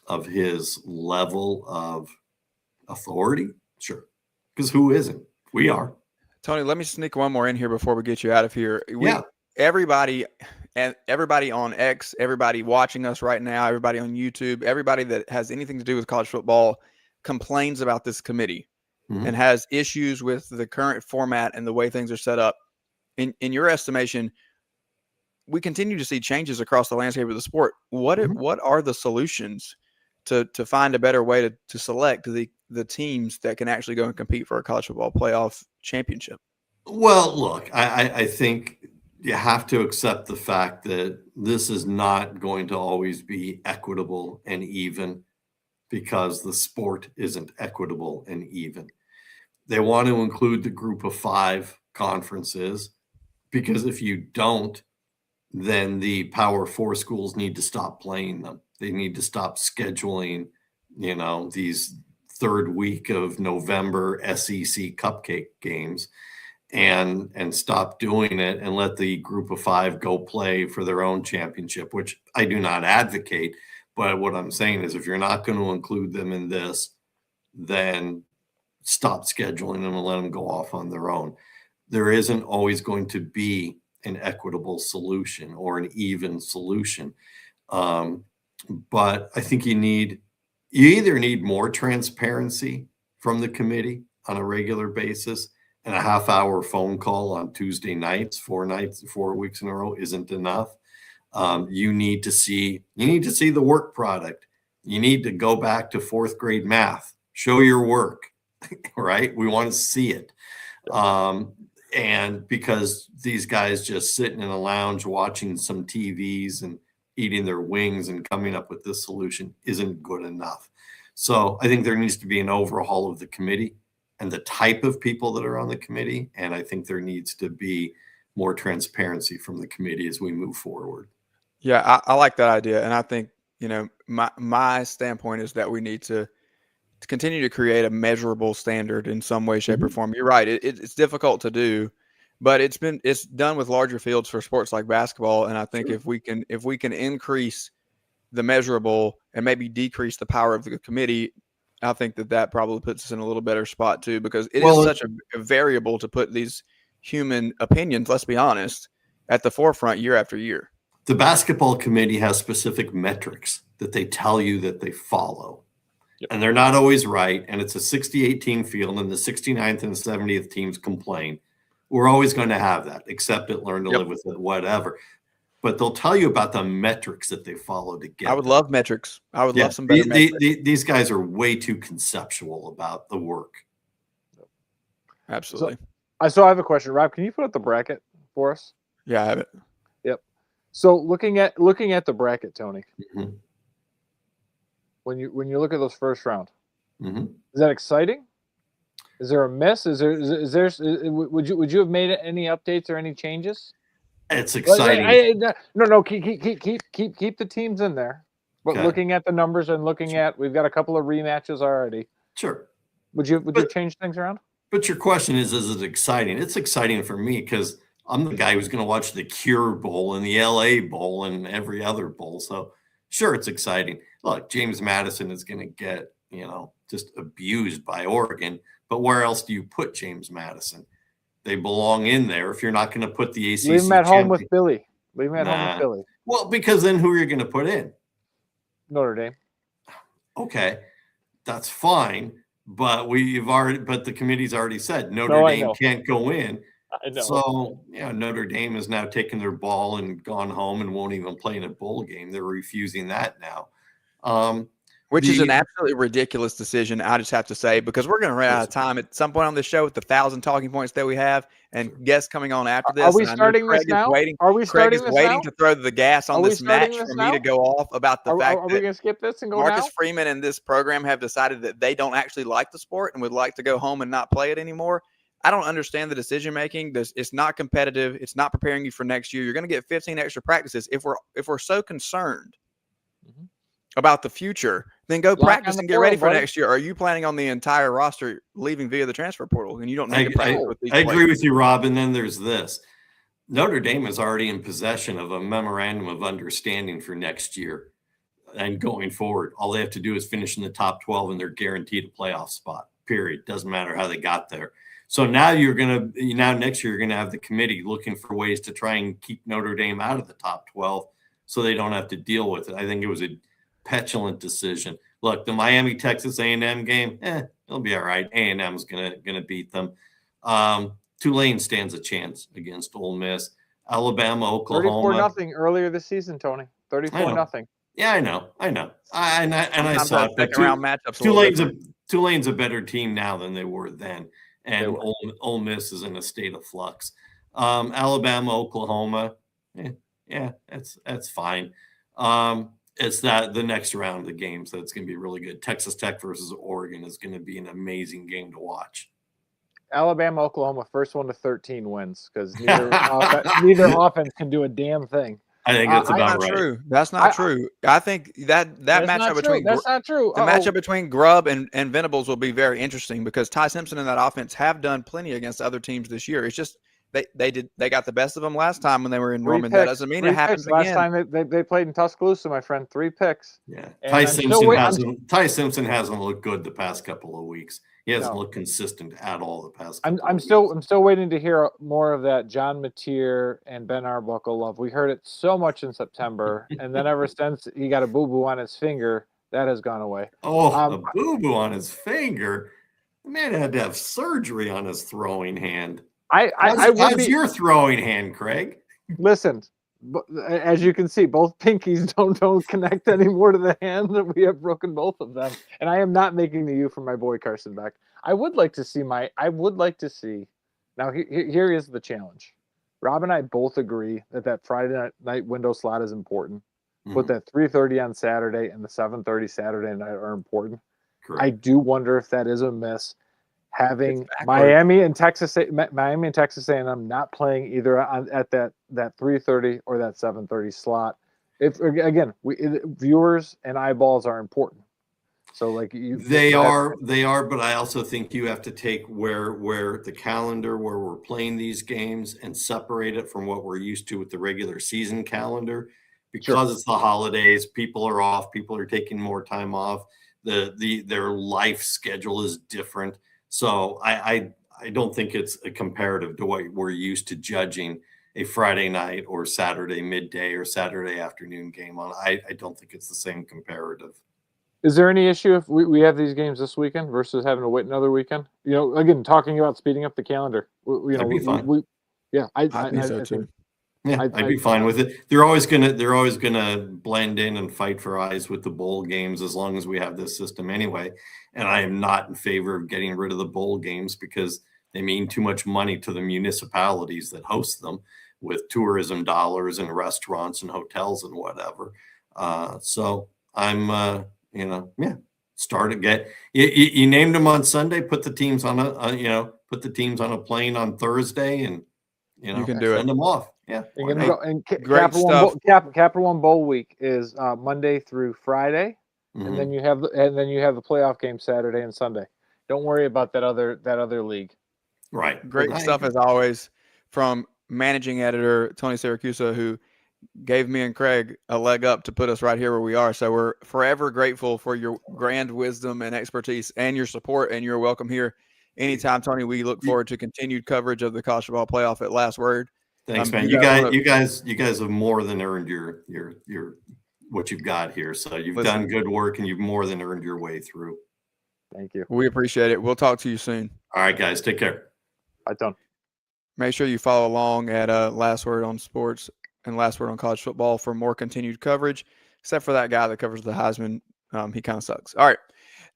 of his level of authority? Sure. Because who isn't? We are. Tony, let me sneak one more in here before we get you out of here. Yeah. Everybody on X, everybody watching us right now, everybody on YouTube, everybody that has anything to do with college football complains about this committee and has issues with the current format and the way things are set up. In your estimation, we continue to see changes across the landscape of the sport. What are the solutions to find a better way to select the teams that can actually go and compete for a college football playoff championship? Well, look, I think you have to accept the fact that this is not going to always be equitable and even, because the sport isn't equitable and even. They want to include the group of 5 conferences, because if you don't, then the Power 4 schools need to stop playing them. They need to stop scheduling, these third week of November SEC cupcake games and stop doing it and let the group of 5 go play for their own championship, which I do not advocate. But what I'm saying is, if you're not going to include them in this, then stop scheduling them and let them go off on their own. There isn't always going to be an equitable solution or an even solution. But I think you either need more transparency from the committee on a regular basis, and a half-hour phone call on Tuesday nights, 4 weeks in a row isn't enough. You need to see the work product. You need to go back to 4th grade math. Show your work, right? We want to see it. And because these guys just sitting in a lounge watching some TVs and eating their wings and coming up with this solution isn't good enough. So I think there needs to be an overhaul of the committee and the type of people that are on the committee. And I think there needs to be more transparency from the committee as we move forward. Yeah, I like that idea. And I think, my standpoint is that we need to continue to create a measurable standard in some way, shape, or form. You're right. It's difficult to do, but it's done with larger fields for sports like basketball. And I think if we can increase the measurable and maybe decrease the power of the committee, I think that probably puts us in a little better spot too, because it is such a variable to put these human opinions, let's be honest, at the forefront year after year. The basketball committee has specific metrics that they tell you that they follow. Yep. And they're not always right. And it's a 68-team field, and the 69th and 70th teams complain. We're always going to have that. Accept it, learn to live with it, whatever. But they'll tell you about the metrics that they follow to get. I would love metrics. I would love some better metrics. These guys are way too conceptual about the work. Absolutely. So I have a question. Rob, can you put up the bracket for us? Yeah, I have it. Yep. So looking at the bracket, Tony, when you look at those first round, is that exciting? Is there a miss? Would you have made any updates or any changes? It's exciting. No. Keep the teams in there. But looking at the numbers and looking at, we've got a couple of rematches already. Sure. Would you change things around? But your question is it exciting? It's exciting for me because I'm the guy who's going to watch the Cure Bowl and the LA Bowl and every other bowl. So sure, it's exciting. Look, James Madison is going to get, just abused by Oregon. But where else do you put James Madison? They belong in there. If you're not going to put the ACC, leave him at home with Billy. Leave him at home with Billy. Well, because then who are you going to put in? Notre Dame. Okay, that's fine. But the committee's already said Notre Dame can't go in. I know. So Notre Dame has now taken their ball and gone home and won't even play in a bowl game. They're refusing that now. Which is an absolutely ridiculous decision, I just have to say, because we're going to run out of time at some point on this show with the 1,000 talking points that we have and guests coming on after this. Are we starting this now? Craig is waiting to throw the gas on this match for me to go off about the fact that are we going to skip this and go Marcus now? Freeman and this program have decided that they don't actually like the sport and would like to go home and not play it anymore. I don't understand the decision making. It's not competitive. It's not preparing you for next year. You're going to get 15 extra practices. If we're so concerned about the future, Then go Lock on practice the and get ready portal, for buddy. next year. Are you planning on the entire roster leaving via the transfer portal? And you don't need to practice with these I agree players. with you, Rob. And then there's this. Notre Dame is already in possession of a memorandum of understanding for next year and going forward. All they have to do is finish in the top 12 and they're guaranteed a playoff spot, period. Doesn't matter how they got there. So now next year, you're going to have the committee looking for ways to try and keep Notre Dame out of the top 12 so they don't have to deal with it. I think it was a petulant decision. Look, the Miami Texas A&M game, it'll be all right. A&M's gonna beat them. Tulane stands a chance against Ole Miss. Alabama, Oklahoma. 34-0 earlier this season, Tony. 34-0. Yeah, I know. I Sometimes saw that it. second round matchups a little different. Tulane's a better team now than they were then, and They were. Ole Miss is in a state of flux. Alabama, Oklahoma, that's fine. It's the next round of the games that's going to be really good. Texas Tech versus Oregon is going to be an amazing game to watch. Alabama, Oklahoma, first one to 13 wins because neither offense can do a damn thing. I think that's about right. True. That's not true. I think that matchup between that's not true. The matchup between Grubb and Venables will be very interesting because Ty Simpson and that offense have done plenty against other teams this year. It's just they got the best of them last time when they were in Norman. That doesn't mean it happens again. Last time they played in Tuscaloosa, my friend, 3 picks. Yeah, And Ty Simpson hasn't looked good the past couple of weeks. He hasn't looked consistent at all the past. I'm still waiting to hear more of that John Mateer and Ben Arbuckle love. We heard it so much in September, and then ever since he got a boo-boo on his finger, that has gone away. A boo-boo on his finger. The man had to have surgery on his throwing hand. How's your throwing hand, Craig? Listen, as you can see, both pinkies don't connect anymore to the hand. That we have broken both of them, and I am not making the U for my boy Carson Beck. I would like to see. Now here is the challenge. Rob and I both agree that Friday night window slot is important. Mm-hmm. But that 3:30 on Saturday and the 7:30 Saturday night are important. Correct. I do wonder if that is a miss. Having Miami and Texas A&M not playing either at that 3:30 or that 7:30 slot. If again, viewers and eyeballs are important. So they are, but I also think you have to take where the calendar where we're playing these games and separate it from what we're used to with the regular season calendar, because it's the holidays. People are off. People are taking more time off. Their life schedule is different. So I don't think it's a comparative to what we're used to judging a Friday night or Saturday midday or Saturday afternoon game on. I don't think it's the same comparative. Is there any issue if we have these games this weekend versus having to wait another weekend? Again, talking about speeding up the calendar. That'd be fun. I think so too. Yeah, I'd be fine with it. They're always gonna blend in and fight for eyes with the bowl games as long as we have this system anyway. And I am not in favor of getting rid of the bowl games because they mean too much money to the municipalities that host them with tourism dollars and restaurants and hotels and whatever. So I'm start again. You named them on Sunday. Put the teams on a plane on Thursday, and you can do send them off. Yeah, Capital One Bowl week is Monday through Friday, and then you have the playoff game Saturday and Sunday. Don't worry about that other league. Right. Great stuff as always from managing editor Tony Siracusa, who gave me and Craig a leg up to put us right here where we are. So we're forever grateful for your grand wisdom and expertise and your support, and you're welcome here anytime, Tony. We look forward to continued coverage of the college football playoff at Last Word. Thanks, man. You guys have more than earned your what you've got here. So you've done good work, and you've more than earned your way through. Thank you. We appreciate it. We'll talk to you soon. All right, guys. Take care. Bye, Tom. Make sure you follow along at Last Word on Sports and Last Word on College Football for more continued coverage, except for that guy that covers the Heisman. He kind of sucks. All right.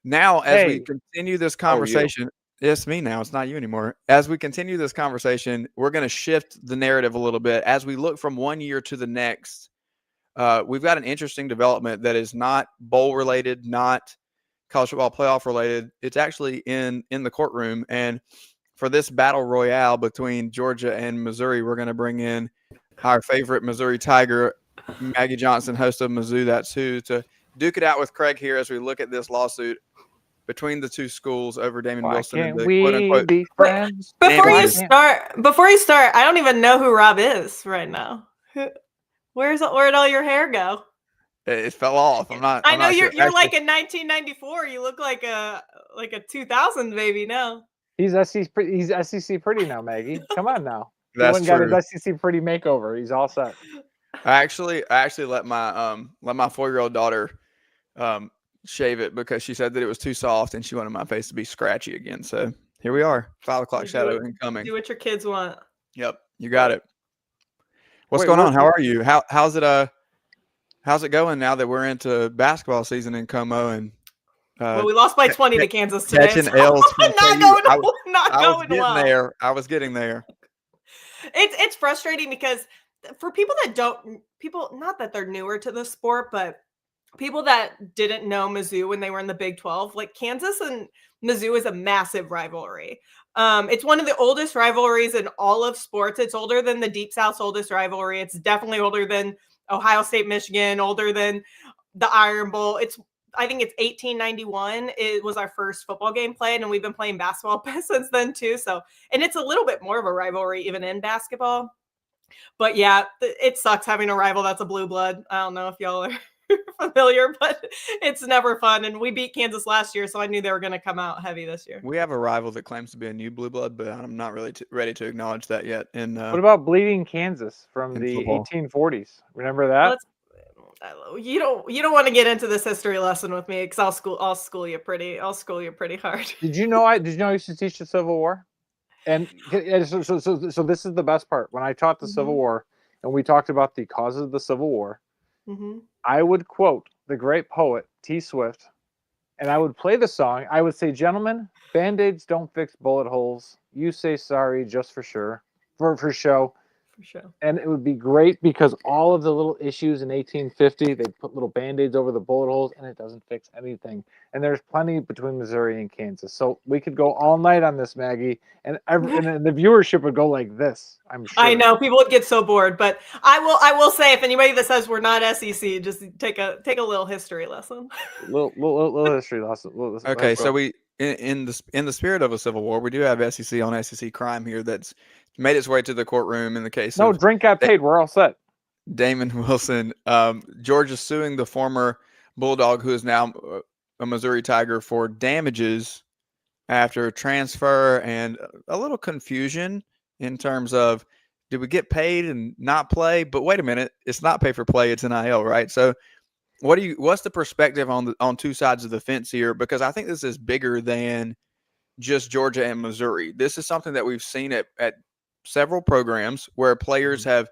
Now, as we continue this conversation, it's me now. It's not you anymore. As we continue this conversation, we're going to shift the narrative a little bit. As we look from one year to the next, we've got an interesting development that is not bowl related, not college football playoff related. It's actually in the courtroom. And for this battle royale between Georgia and Missouri, we're going to bring in our favorite Missouri Tiger, Maggie Johnson, host of Mizzou That's Who, to duke it out with Craig here as we look at this lawsuit between the two schools over Damon Why Wilson and can't the we quote-unquote be friends? Before you damages. start, I don't even know who Rob is right now. Where'd all your hair go? It fell off. I'm not I know sure. you're like in 1994. You look like a 2000 baby now. He's SEC pretty now, Maggie. Come on now. That's He got true. his SEC pretty makeover. He's all set. I actually let my 4-year-old daughter shave it because she said that it was too soft and she wanted my face to be scratchy again. So here we are, 5 o'clock You shadow incoming. Do what your kids want. Yep, you got it. What's Wait, going on? what's How are you? How's it going now that we're into basketball season in Como and Well, we lost by 20 to Kansas today. catching so L's from not KU. going well. I was getting there. It's frustrating because for people not that they're newer to the sport, but people that didn't know Mizzou when they were in the Big 12, like Kansas and Mizzou is a massive rivalry. It's one of the oldest rivalries in all of sports. It's older than the Deep South's oldest rivalry. It's definitely older than Ohio State, Michigan, older than the Iron Bowl. I think it's 1891. It was our first football game played, and we've been playing basketball since then too. So, and it's a little bit more of a rivalry even in basketball. But yeah, it sucks having a rival that's a blue blood. I don't know if y'all are familiar, but it's never fun. And we beat Kansas last year, so I knew they were going to come out heavy this year. We have a rival that claims to be a new blue blood, but I'm not really ready to acknowledge that yet. And what about Bleeding Kansas from the football? 1840s? Remember that? You don't want to get into this history lesson with me because I'll school you pretty hard. Did you know I used to teach the Civil War? And so this is the best part. When I taught the Civil War and we talked about the causes of the Civil War, I would quote the great poet T. Swift, and I would play the song. I would say, "Gentlemen, Band-Aids don't fix bullet holes. You say sorry just for sure, for show." For sure. And it would be great because all of the little issues in 1850, they put little Band-Aids over the bullet holes and it doesn't fix anything. And there's plenty between Missouri and Kansas. So we could go all night on this, Maggie, and the viewership would go like this, I'm sure. I know people would get so bored, but I will say if anybody that says we're not SEC, just take a little history lesson. little history lesson. Okay, so we in the spirit of a Civil War, we do have SEC on SEC crime here that's made its way to the courtroom in the case of drink got paid. We're all set. Damon Wilson. Georgia's suing the former Bulldog, who is now a Missouri Tiger, for damages after transfer and a little confusion in terms of did we get paid and not play? But wait a minute, it's not pay for play, it's NIL, right? So what's the perspective on two sides of the fence here? Because I think this is bigger than just Georgia and Missouri. This is something that we've seen at several programs where players have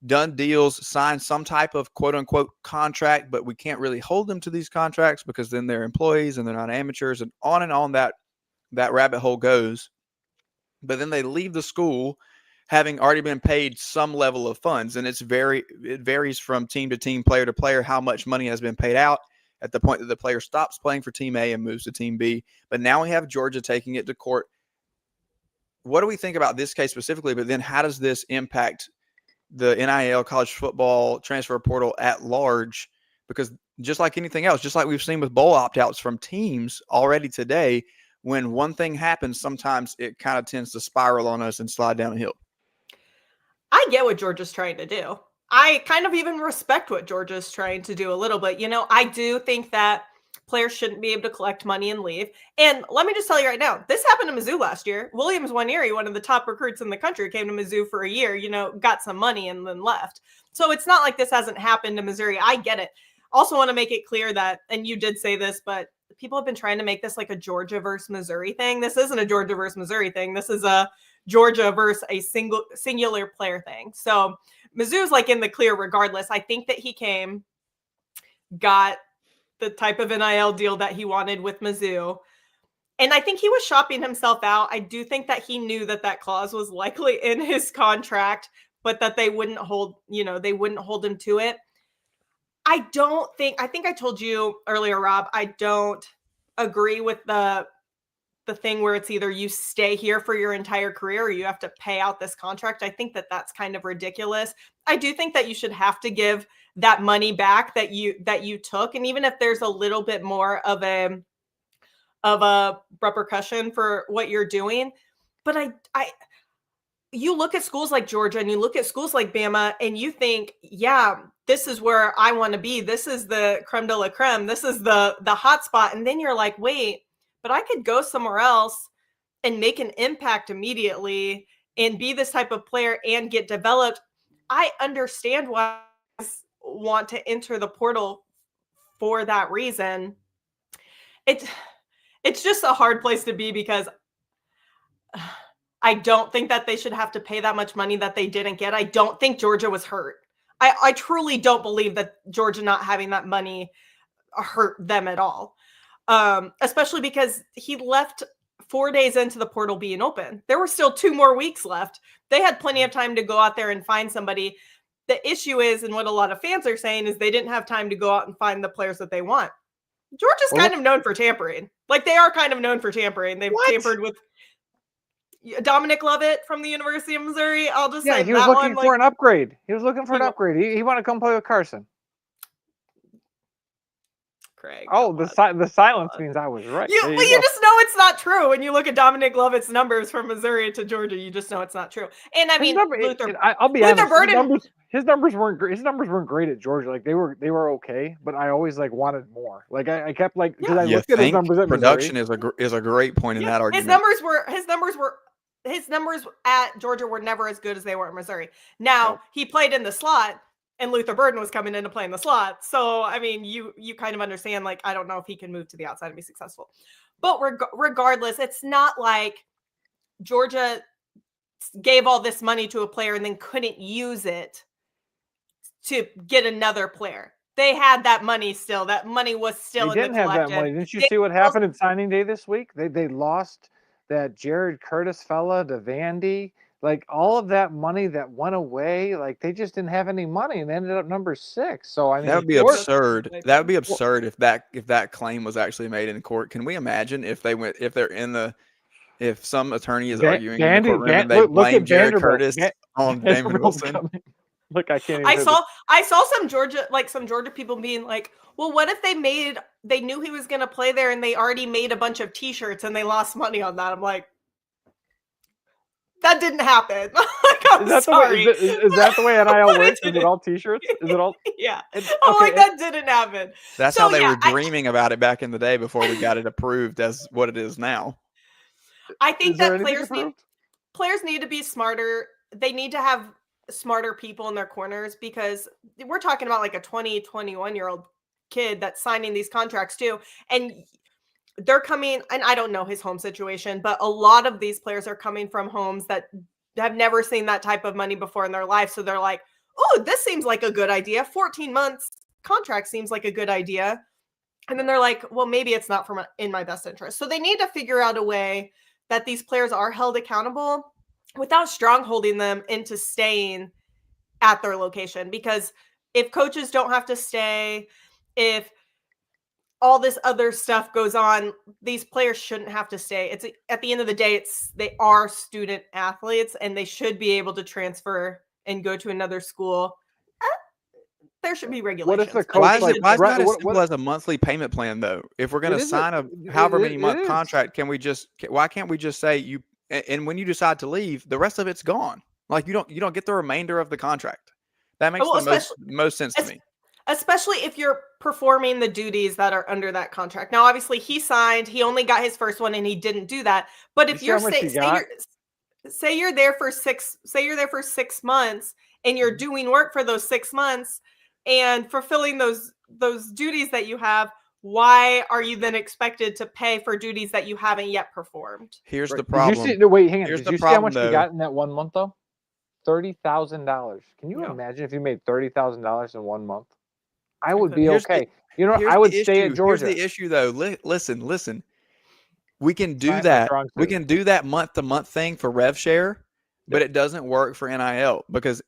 done deals, signed some type of quote unquote contract, but we can't really hold them to these contracts because then they're employees and they're not amateurs, and on that rabbit hole goes. But then they leave the school having already been paid some level of funds. And it varies from team to team, player to player, how much money has been paid out at the point that the player stops playing for team A and moves to team B. But now we have Georgia taking it to court. What do we think about this case specifically? But then how does this impact the NIL, college football, transfer portal at large? Because just like anything else, just like we've seen with bowl opt-outs from teams already today, when one thing happens, sometimes it kind of tends to spiral on us and slide down a hill. I get what Georgia's trying to do. I kind of even respect what Georgia's trying to do a little bit. I do think that players shouldn't be able to collect money and leave. And let me just tell you right now, this happened to Mizzou last year. Williams Wanieri, one of the top recruits in the country, came to Mizzou for a year, got some money and then left. So it's not like this hasn't happened to Missouri. I get it. Also want to make it clear that, and you did say this, but people have been trying to make this like a Georgia versus Missouri thing. This isn't a Georgia versus Missouri thing. This is a Georgia versus a singular player thing. So Mizzou's like in the clear regardless. I think that he came, got the type of NIL deal that he wanted with Mizzou. And I think he was shopping himself out. I do think that he knew that clause was likely in his contract, but that they wouldn't hold him to it. I think I told you earlier, Rob, I don't agree with the the thing where it's either you stay here for your entire career or you have to pay out this contract. I think that that's kind of ridiculous. I do think that you should have to give that money back that you took. And even if there's a little bit more of a repercussion for what you're doing. But you look at schools like Georgia and you look at schools like Bama and you think, yeah, this is where I want to be. This is the creme de la creme. This is the hot spot. And then you're like, wait, but I could go somewhere else and make an impact immediately and be this type of player and get developed. I understand why I want to enter the portal for that reason. It's just a hard place to be because I don't think that they should have to pay that much money that they didn't get. I don't think Georgia was hurt. I truly don't believe that Georgia not having that money hurt them at all. Especially because he left 4 days into the portal being open. There were still 2 more weeks left. They had plenty of time to go out there and find somebody. The issue is, and what a lot of fans are saying, is they didn't have time to go out and find the players that they want. Georgia's kind of known for tampering. Like, they are kind of known for tampering. They've tampered with Dominic Lovett from the University of Missouri. I'll just say he was that looking one, for an upgrade. He was looking for an upgrade. He wanted to come play with Carson. Craig. Oh, the silence means I was right. You just know it's not true. When you look at Dominic Lovett's numbers from Missouri to Georgia, you just know it's not true. And I mean, I'll be honest. His numbers weren't great. His numbers weren't great at Georgia. Like they were okay, but I always wanted more. Like I kept because I looked at his numbers at production Missouri. is a great point in that argument. His numbers at Georgia were never as good as they were at Missouri. Now he played in the slot. And Luther Burden was coming in to play in the slot. So, I mean, you kind of understand, like, I don't know if he can move to the outside and be successful. But regardless, it's not like Georgia gave all this money to a player and then couldn't use it to get another player. They had that money still. That money was still in the collective. They didn't have that money. Didn't you see what happened in signing day this week? They lost that Jared Curtis fella to Vandy. Like all of that money that went away, like they just didn't have any money and ended up number 6. So I mean, that would be absurd. That would be absurd if that claim was actually made in court. Can we imagine if some attorney is arguing in the courtroom and they blame Jared Curtis on Damon Wilson? Look, I can't. I saw some Georgia people being like, well, what if they knew he was going to play there and they already made a bunch of T-shirts and they lost money on that? I'm like, that didn't happen. I'm sorry. Is that the way NIL works? Is it all T-shirts? Is it all? Yeah. That didn't happen. That's how they were dreaming about it back in the day before we got it approved as what it is now. I think that players need to be smarter. They need to have smarter people in their corners because we're talking about like a 20, 21-year-old kid that's signing these contracts too. And they're coming, and I don't know his home situation, but a lot of these players are coming from homes that have never seen that type of money before in their life. So they're like, oh, this seems like a good idea. 14 months contract seems like a good idea. And then they're like, well, maybe it's not in my best interest. So they need to figure out a way that these players are held accountable without strongholding them into staying at their location. Because if coaches don't have to stay, if all this other stuff goes on, these players shouldn't have to stay. It's at the end of the day, they are student athletes and they should be able to transfer and go to another school. There should be regulations. What if the coach why is not as simple as a monthly payment plan though? If we're going to sign a however many month contract, why can't we just say you, and when you decide to leave, the rest of it's gone. Like you don't get the remainder of the contract. That makes the most sense to me. Especially if you're performing the duties that are under that contract. Now, obviously, he signed. He only got his first one, and he didn't do that. But if you're say you're there for 6 months, and you're doing work for those 6 months and fulfilling those duties that you have, why are you then expected to pay for duties that you haven't yet performed? Here's the problem. Did you see how much he got in that 1 month though? $30,000. Can you imagine if you made $30,000 in 1 month? I would be okay. I would stay at Georgia. Here's the issue, though. Listen. We can do that. We can do that month-to-month thing for rev share, but it doesn't work for NIL because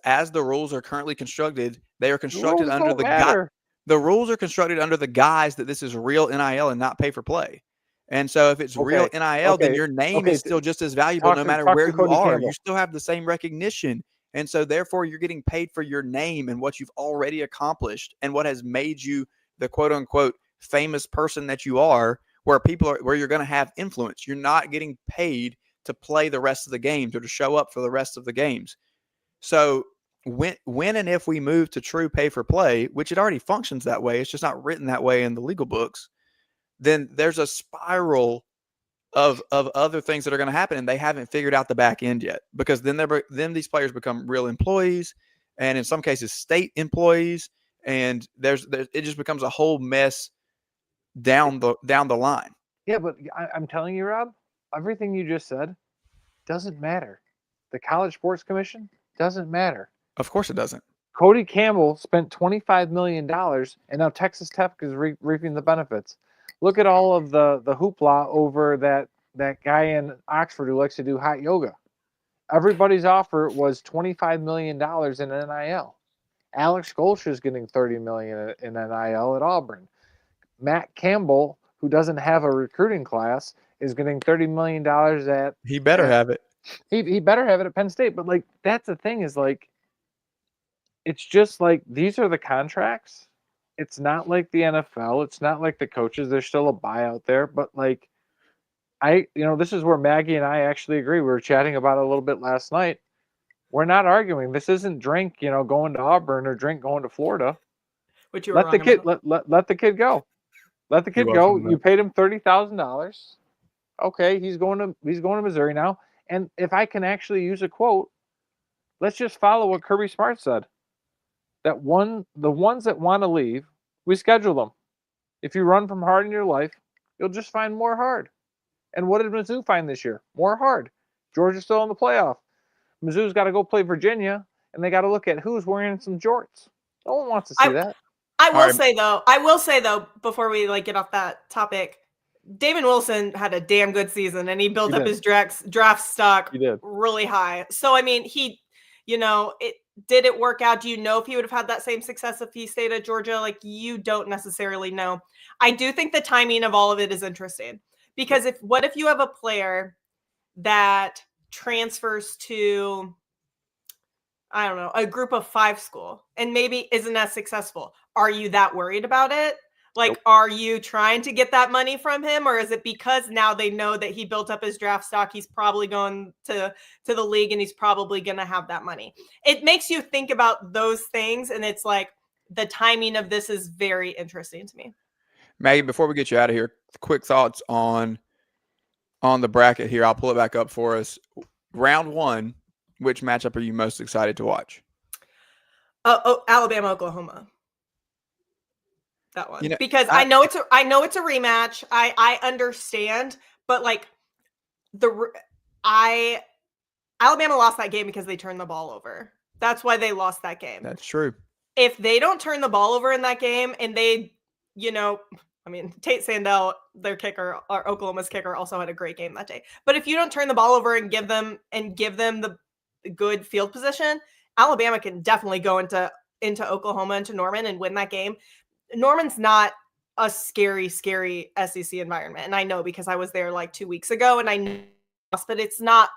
as the rules are currently constructed, they are constructed under the rules are constructed under the guise that this is real NIL and not pay for play. And so if it's real Okay, NIL, then okay, your name okay, is still just as valuable no matter talk where to you Cody are. Campbell. You still have the same recognition. And so therefore you're getting paid for your name and what you've already accomplished and what has made you the quote unquote famous person that you are, where you're going to have influence. You're not getting paid to play the rest of the games or to show up for the rest of the games. So when and if we move to true pay for play, which it already functions that way, it's just not written that way in the legal books, then there's a spiral of other things that are going to happen, and they haven't figured out the back end yet, because then these players become real employees, and in some cases state employees, and it just becomes a whole mess down the line. Yeah, but I'm telling you, Rob, everything you just said doesn't matter. The College Sports Commission doesn't matter. Of course it doesn't. Cody Campbell spent $25 million, and now Texas Tech is reaping the benefits. Look at all of the hoopla over that guy in Oxford who likes to do hot yoga. Everybody's offer was $25 million in NIL. Alex Golsha is getting $30 million in NIL at Auburn. Matt Campbell, who doesn't have a recruiting class, is getting $30 million at. He better have it. He better have it at Penn State. But like, that's the thing, is like, it's just like, these are the contracts. It's not like the NFL. It's not like the coaches. There's still a buyout there. But like, this is where Maggie and I actually agree. We were chatting about it a little bit last night. We're not arguing. This isn't Drink, going to Auburn, or Drink going to Florida. Which you let the kid let the kid go. Let the kid go. You paid him $30,000. Okay, he's going to Missouri now. And if I can actually use a quote, let's just follow what Kirby Smart said. The ones that want to leave, we schedule them. If you run from hard in your life, you'll just find more hard. And what did Mizzou find this year? More hard. Georgia's still in the playoff. Mizzou's got to go play Virginia, and they got to look at who's wearing some jorts. No one wants to see that. I will say though, before we get off that topic, Damon Wilson had a damn good season, and he built up his draft stock really high. So I mean, did it work out? Do you know if he would have had that same success if he stayed at Georgia? You don't necessarily know. I do think the timing of all of it is interesting, because what if you have a player that transfers to, I don't know, a group of 5 school and maybe isn't as successful? Are you that worried about it? Nope. Are you trying to get that money from him, or is it because now they know that he built up his draft stock, he's probably going to the league and he's probably going to have that money? It makes you think about those things, and it's like the timing of this is very interesting to me. Maggie, before we get you out of here, quick thoughts on the bracket here. I'll pull it back up for us. Round 1, which matchup are you most excited to watch? Alabama, Oklahoma. That one, because I know it's a rematch. I understand, but Alabama lost that game because they turned the ball over. That's why they lost that game. That's true. If they don't turn the ball over in that game, and they, Tate Sandell, their kicker, or Oklahoma's kicker, also had a great game that day. But if you don't turn the ball over and give them the good field position, Alabama can definitely go into Oklahoma, into Norman, and win that game. Norman's not a scary SEC environment. And I know, because I was there 2 weeks ago, and I know, but it's not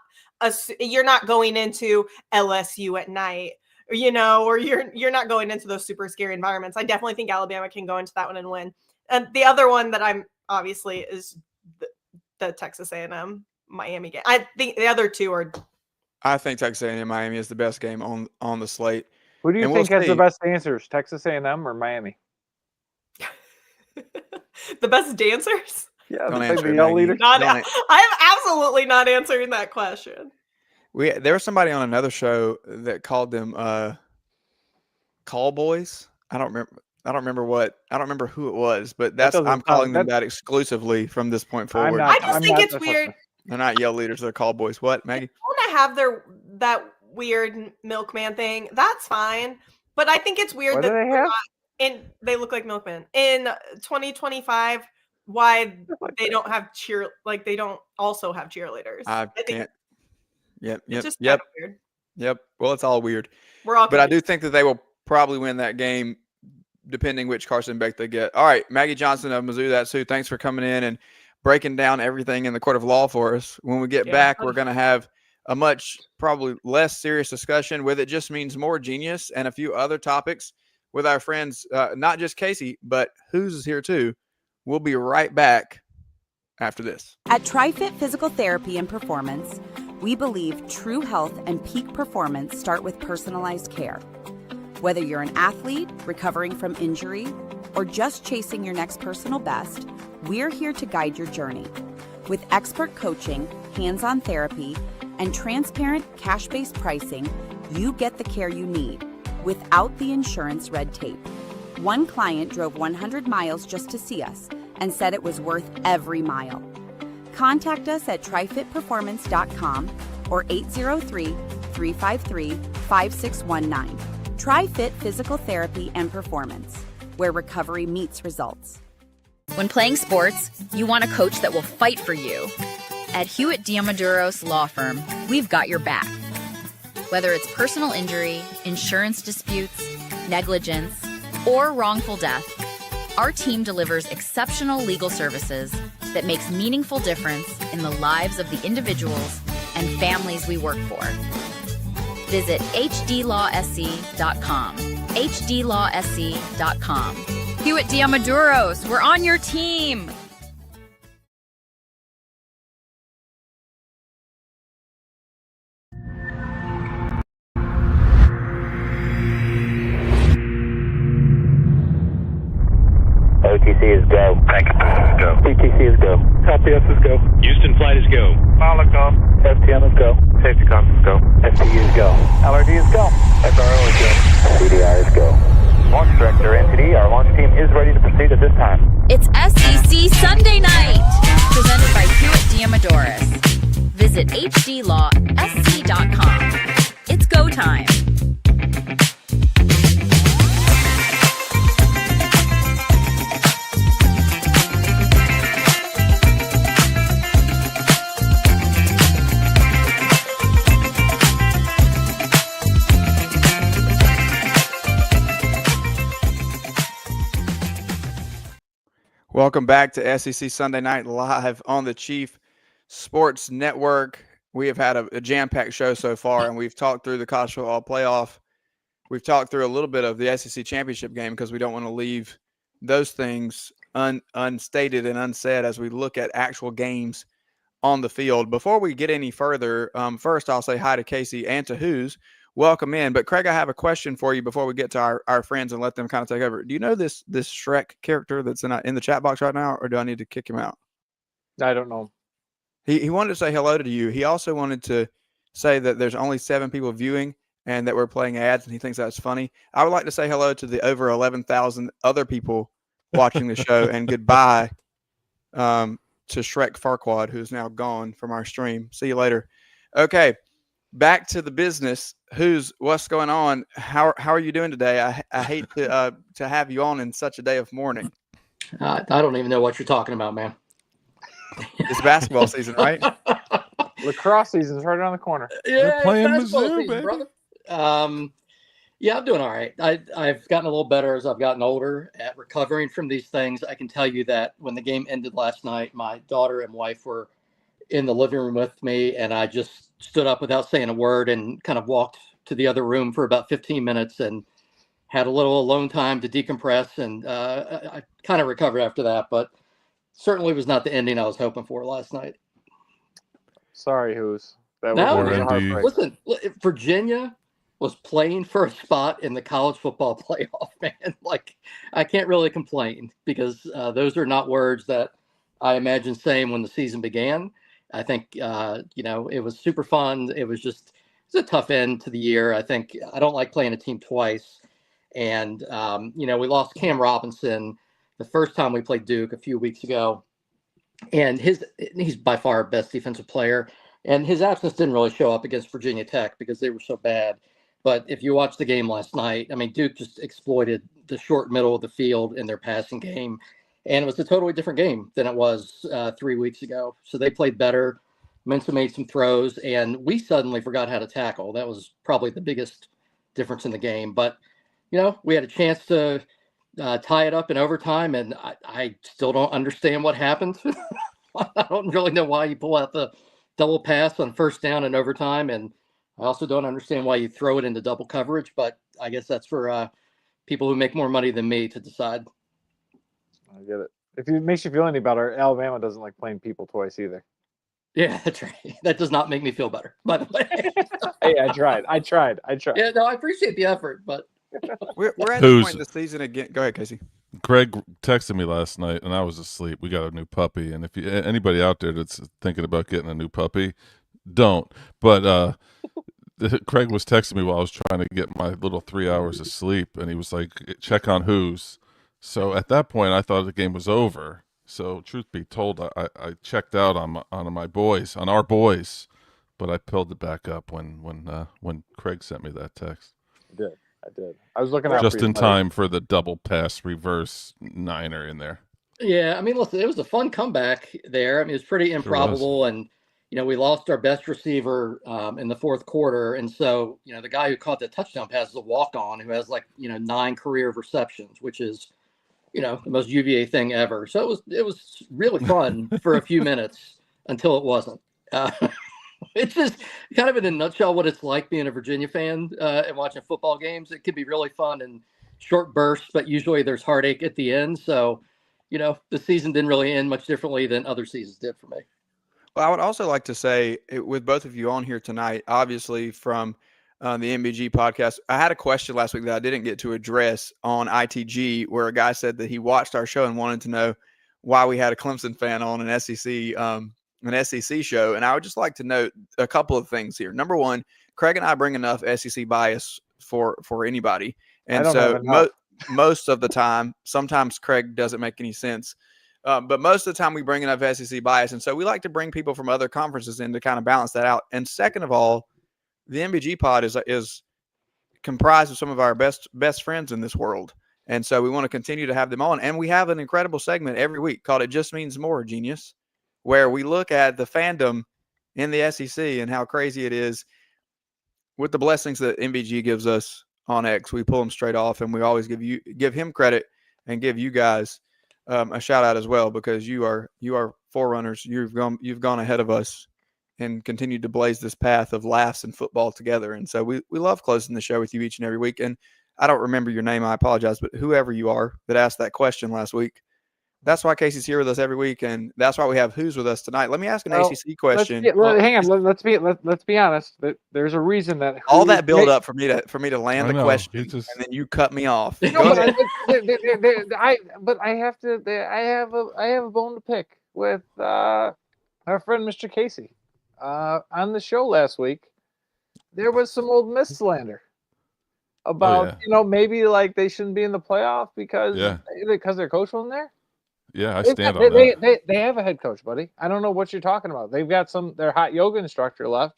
you're not going into LSU at night, or you're not going into those super scary environments. I definitely think Alabama can go into that one and win. And the other one that I'm obviously is the Texas A&M Miami game. I think the other two are. I think Texas A&M Miami is the best game on the slate. Who do you think has the best answers, Texas A&M or Miami? The best dancers? Yeah, the yell leader. I'm absolutely not answering that question. There was somebody on another show that called them call boys. I don't remember who it was, but I'm calling them that exclusively from this point forward. I just think it's weird. They're not yell leaders, they're call boys. What, Maggie? They want to have that weird milkman thing. That's fine, but I think it's weird that they have? And they look like milkmen in 2025. Why they don't have they don't also have cheerleaders? I can't. Yep. It's just weird. Yep. Well, it's all weird. We're all. But I do think that they will probably win that game, depending which Carson Beck they get. All right, Maggie Johnson of Mizzou That's Who. Thanks for coming in and breaking down everything in the court of law for us. When we get back, we're going to have a much probably less serious discussion with It Just Means More Genius and a few other topics with our friends, not just Casey, but Who's is here too. We'll be right back after this. At TriFit Physical Therapy and Performance, we believe true health and peak performance start with personalized care. Whether you're an athlete recovering from injury or just chasing your next personal best, we're here to guide your journey. With expert coaching, hands-on therapy, and transparent cash-based pricing, you get the care you need without the insurance red tape. One client drove 100 miles just to see us and said it was worth every mile. Contact us at trifitperformance.com or 803-353-5619. TriFit Physical Therapy and Performance, where recovery meets results. When playing sports, you want a coach that will fight for you. At Hewitt Diamaduros Law Firm, we've got your back. Whether it's personal injury, insurance disputes, negligence, or wrongful death, our team delivers exceptional legal services that makes meaningful difference in the lives of the individuals and families we work for. Visit hdlawse.com. hdlawse.com. Hewitt Diamaduros, we're on your team. OTC is go. Packet is go. PTC is go. LPS is go. Houston flight is go. Pilot go. FTM is go. Safety comms is go. STU is go. LRD is go. SRO is go. CDI is go. Launch director, NTD, our launch team is ready to proceed at this time. It's SEC Sunday Night, presented by Hewitt Diamaduros. Visit hdlawsc.com. It's go time. Welcome back to SEC Sunday Night Live on the Chief Sports Network. We have had a jam-packed show so far, and we've talked through the college football playoff. We've talked through a little bit of the SEC championship game because we don't want to leave those things unstated and unsaid as we look at actual games on the field. Before we get any further, first I'll say hi to Casey and to Who's. Welcome in. But Craig, I have a question for you before we get to our friends and let them kind of take over. Do you know this Shrek character that's in the chat box right now, or do I need to kick him out? I don't know. He wanted to say hello to you. He also wanted to say that there's only 7 people viewing and that we're playing ads, and he thinks that's funny. I would like to say hello to the over 11,000 other people watching the show and goodbye to Shrek Farquaad, who's now gone from our stream. See you later. Okay. Back to the business. What's going on? How are you doing today? I hate to have you on in such a day of mourning. I don't even know what you're talking about, man. It's basketball season, right? Lacrosse season's right around the corner. Yeah, They're playing basketball Mizzou, season, baby. brother. Yeah, I'm doing all right. I've gotten a little better as I've gotten older at recovering from these things. I can tell you that when the game ended last night, my daughter and wife were in the living room with me, and I just stood up without saying a word and kind of walked to the other room for about 15 minutes and had a little alone time to decompress. And I kind of recovered after that, but certainly was not the ending I was hoping for last night. Sorry, Who's. That No, was a heartbreak. listen, Virginia was playing for a spot in the college football playoff, man. Like, I can't really complain because those are not words that I imagined saying when the season began. I think, it was super fun. It's a tough end to the year. I think I don't like playing a team twice. And, we lost Cam Robinson the first time we played Duke a few weeks ago. And he's by far our best defensive player. And his absence didn't really show up against Virginia Tech because they were so bad. But if you watch the game last night, I mean, Duke just exploited the short middle of the field in their passing game. And it was a totally different game than it was 3 weeks ago. So they played better. Mensa made some throws, and we suddenly forgot how to tackle. That was probably the biggest difference in the game. But, we had a chance to tie it up in overtime, and I still don't understand what happened. I don't really know why you pull out the double pass on first down and overtime, and I also don't understand why you throw it into double coverage. But I guess that's for people who make more money than me to decide. I get it. If it makes you feel any better, Alabama doesn't like playing people twice either. Yeah, that's right. That does not make me feel better, by the way. Hey, I tried. Yeah, no, I appreciate the effort, but we're at the point in the season again. Go ahead, Casey. Greg texted me last night, and I was asleep. We got a new puppy, and if anybody out there that's thinking about getting a new puppy, don't. But Craig was texting me while I was trying to get my little 3 hours of sleep, and he was like, "Check on who's." So at that point, I thought the game was over. So truth be told, I checked out on my boys, on our boys, but I pulled it back up when Craig sent me that text. I did. I was looking out just for in time for the double pass reverse Niner in there. Yeah, I mean, listen, it was a fun comeback there. I mean, it was pretty improbable, and we lost our best receiver in the fourth quarter, and so the guy who caught the touchdown pass is a walk-on who has 9 career receptions, which is the most UVA thing ever. So it was really fun for a few minutes until it wasn't. It's just kind of in a nutshell what it's like being a Virginia fan and watching football games. It can be really fun in short bursts, but usually there's heartache at the end. So, the season didn't really end much differently than other seasons did for me. Well, I would also like to say, with both of you on here tonight, obviously from the MBG podcast, I had a question last week that I didn't get to address on ITG, where a guy said that he watched our show and wanted to know why we had a Clemson fan on an SEC show. And I would just like to note a couple of things here. Number one, Craig and I bring enough SEC bias for anybody. And so most of the time, sometimes Craig doesn't make any sense. But most of the time we bring enough SEC bias. And so we like to bring people from other conferences in to kind of balance that out. And second of all, the MBG pod is comprised of some of our best friends in this world. And so we want to continue to have them on. And we have an incredible segment every week called It Just Means More, Genius, where we look at the fandom in the SEC and how crazy it is with the blessings that MBG gives us on X. We pull them straight off, and we always give him credit and give you guys a shout out as well, because you are forerunners. You've gone ahead of us and continued to blaze this path of laughs and football together. And so we love closing the show with you each and every week. And I don't remember your name. I apologize, but whoever you are that asked that question last week, that's why Casey's here with us every week, and that's why we have Who's with us tonight. Let me ask an ACC question. Hang on. Let's be honest. There's a reason that all that build up for me to land the question, and then you cut me off. No, but I have a bone to pick with our friend Mr. Casey. On the show last week, there was some Ole Miss slander about maybe they shouldn't be in the playoff because their coach wasn't there. Yeah, I stand on that. They have a head coach, buddy. I don't know what you're talking about. They've got their hot yoga instructor left,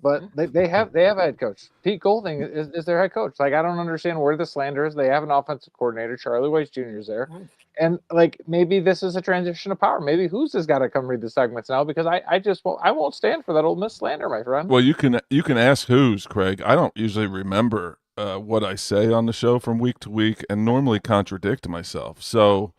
but they have a head coach. Pete Golding is their head coach. I don't understand where the slander is. They have an offensive coordinator. Charlie Weiss Jr. is there. And maybe this is a transition of power. Maybe Who's has got to come read the segments now, because I won't stand for that Ole Miss slander, my friend. Well, you can ask Who's, Craig. I don't usually remember what I say on the show from week to week, and normally contradict myself. So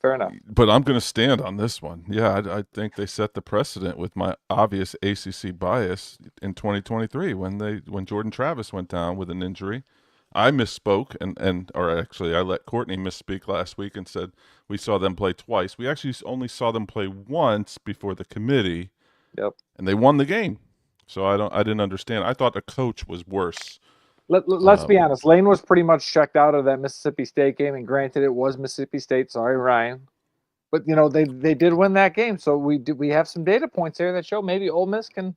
fair enough. But I'm going to stand on this one. Yeah, I think they set the precedent with my obvious ACC bias in 2023 when Jordan Travis went down with an injury. I misspoke or actually I let Courtney misspeak last week and said we saw them play twice. We actually only saw them play once before the committee. Yep. And they won the game. So I didn't understand. I thought the coach was worse. Let's be honest. Lane was pretty much checked out of that Mississippi State game, and granted, it was Mississippi State. Sorry, Ryan, but they did win that game. So we have some data points there that show maybe Ole Miss can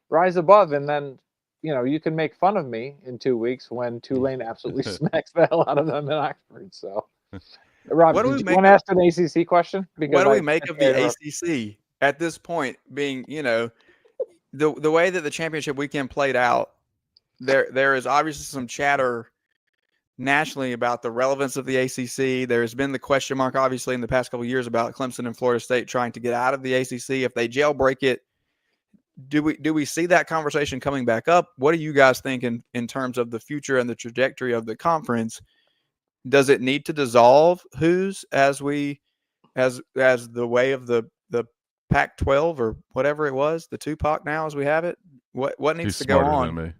rise above, and then you can make fun of me in 2 weeks when Tulane absolutely smacks the hell out of them in Oxford. So, Rob, do you want to ask an ACC question? Because what do we make of the ACC at this point? Being the way that the championship weekend played out. There is obviously some chatter nationally about the relevance of the ACC. There's been the question mark, obviously, in the past couple of years about Clemson and Florida State trying to get out of the ACC. If they jailbreak it, do we see that conversation coming back up? What do you guys think in terms of the future and the trajectory of the conference? Does it need to dissolve Who's as the way of the Pac-12 or whatever it was, the Tupac now as we have it? What needs He's to go smarter on? than me.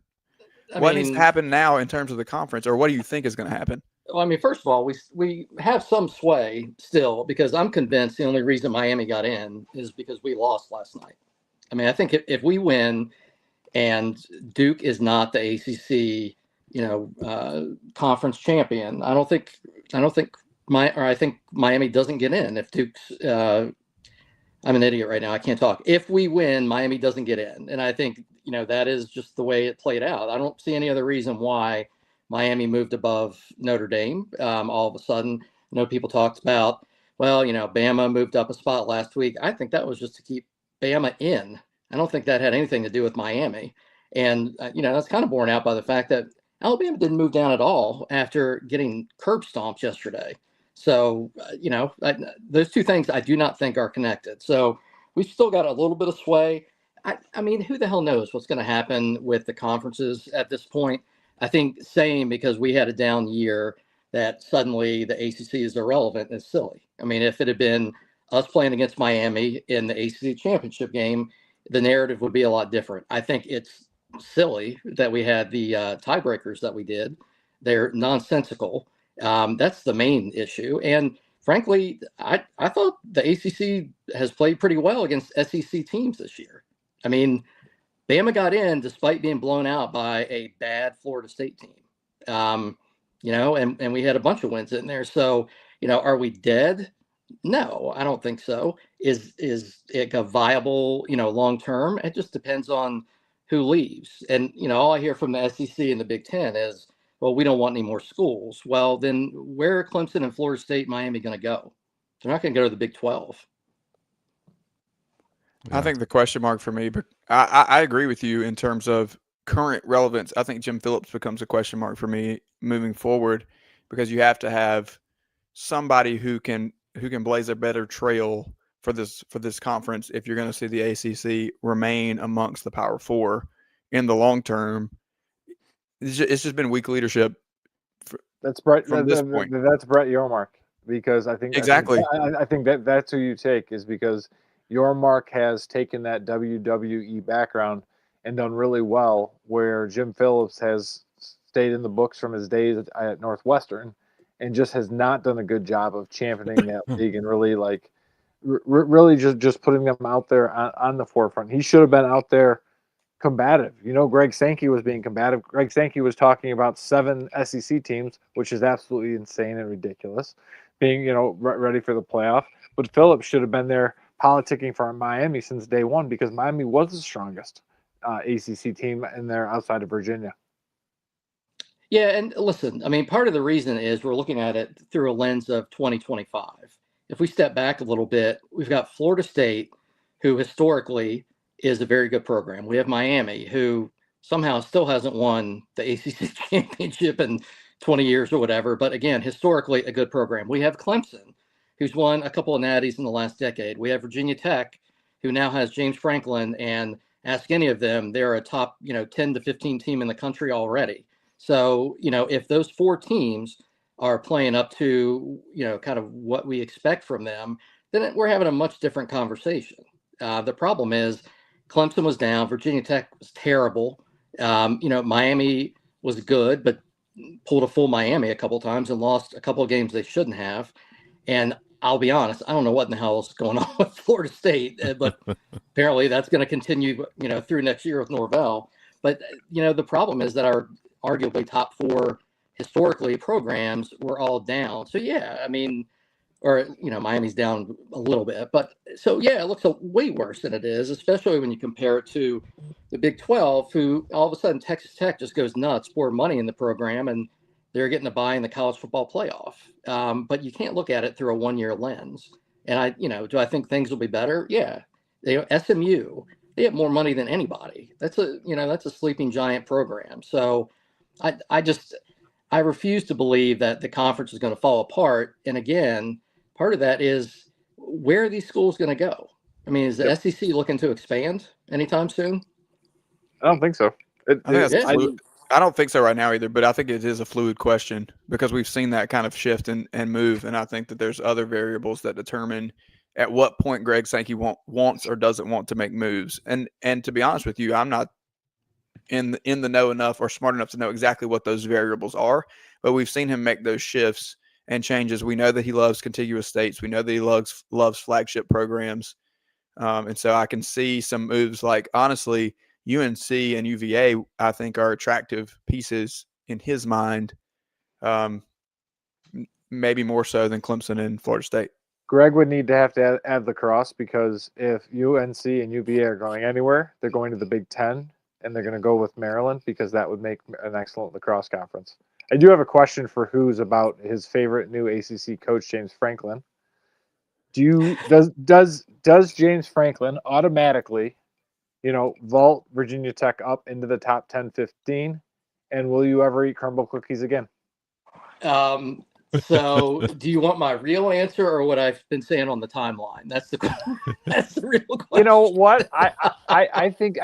What needs to happen now in terms of the conference, or what do you think is going to happen? Well, I mean, first of all, we have some sway still because I'm convinced the only reason Miami got in is because we lost last night. I mean, I think if we win and Duke is not the ACC, conference champion, I think Miami doesn't get in if Duke's. I'm an idiot right now. I can't talk. If we win, Miami doesn't get in, and I think that is just the way it played out. I don't see any other reason why Miami moved above Notre Dame all of a sudden. I know people talked about, Bama moved up a spot last week. I think that was just to keep Bama in. I don't think that had anything to do with Miami. And, that's kind of borne out by the fact that Alabama didn't move down at all after getting curb stomped yesterday. So, those two things I do not think are connected. So we've still got a little bit of sway. I mean, who the hell knows what's going to happen with the conferences at this point? I think saying because we had a down year that suddenly the ACC is irrelevant is silly. I mean, if it had been us playing against Miami in the ACC championship game, the narrative would be a lot different. I think it's silly that we had the tiebreakers that we did. They're nonsensical. That's the main issue. And frankly, I thought the ACC has played pretty well against SEC teams this year. I mean, Bama got in despite being blown out by a bad Florida State team. And we had a bunch of wins in there. So, are we dead? No, I don't think so. Is it a viable, long term? It just depends on who leaves. And, all I hear from the SEC and the Big Ten is, well, we don't want any more schools. Well, then where are Clemson and Florida State, Miami going to go? They're not going to go to the Big 12. I think the question mark for me, but I agree with you in terms of current relevance. I think Jim Phillips becomes a question mark for me moving forward because you have to have somebody who can blaze a better trail for this conference if you're going to see the ACC remain amongst the Power Four in the long term. It's just been weak leadership. That's Brett. From this point. That's Brett Yormark because I think exactly. I think that's who you take is because Yormark has taken that WWE background and done really well, where Jim Phillips has stayed in the books from his days at Northwestern and just has not done a good job of championing that league and really really just putting them out there on the forefront. He should have been out there combative. Greg Sankey was being combative. Greg Sankey was talking about 7 SEC teams, which is absolutely insane and ridiculous, being, ready for the playoff. But Phillips should have been there politicking for Miami since day one because Miami was the strongest ACC team in there outside of Virginia. Yeah, and listen, I mean, part of the reason is we're looking at it through a lens of 2025. If we step back a little bit, we've got Florida State, who historically is a very good program. We have Miami, who somehow still hasn't won the ACC championship in 20 years or whatever, but again, historically a good program. We have Clemson, who's won a couple of natties in the last decade. We have Virginia Tech, who now has James Franklin, and ask any of them, they're a top, 10 to 15 team in the country already. So, if those 4 teams are playing up to, kind of what we expect from them, then we're having a much different conversation. The problem is Clemson was down. Virginia Tech was terrible. Miami was good, but pulled a full Miami a couple of times and lost a couple of games they shouldn't have. And I'll be honest, I don't know what in the hell is going on with Florida State, but apparently that's going to continue, through next year with Norvell. But, the problem is that our arguably top 4 historically programs were all down. So, yeah, I mean, or, Miami's down a little bit. But so, yeah, it looks way worse than it is, especially when you compare it to the Big 12, who all of a sudden Texas Tech just goes nuts, pour money in the program, and they're getting a bye in the college football playoff. But you can't look at it through a 1-year lens. And do I think things will be better? Yeah. SMU, they have more money than anybody. That's a sleeping giant program. So I refuse to believe that the conference is going to fall apart. And again, part of that is where are these schools going to go? I mean, is the SEC looking to expand anytime soon? I don't think so. I don't think so right now either, but I think it is a fluid question because we've seen that kind of shift and move. And I think that there's other variables that determine at what point Greg Sankey wants or doesn't want to make moves. And to be honest with you, I'm not in the know enough or smart enough to know exactly what those variables are, but we've seen him make those shifts and changes. We know that he loves contiguous states. We know that he loves flagship programs. And so I can see some moves like, honestly, UNC and UVA, I think, are attractive pieces in his mind, maybe more so than Clemson and Florida State. Greg would need to have to add lacrosse, because if UNC and UVA are going anywhere, they're going to the Big Ten, and they're going to go with Maryland, because that would make an excellent lacrosse conference. I do have a question for Who's about his favorite new ACC coach, James Franklin. Does James Franklin automatically, vault Virginia Tech up into the top 10, 15? And will you ever eat crumble cookies again? So do you want my real answer or what I've been saying on the timeline? That's the real question. You know what? I think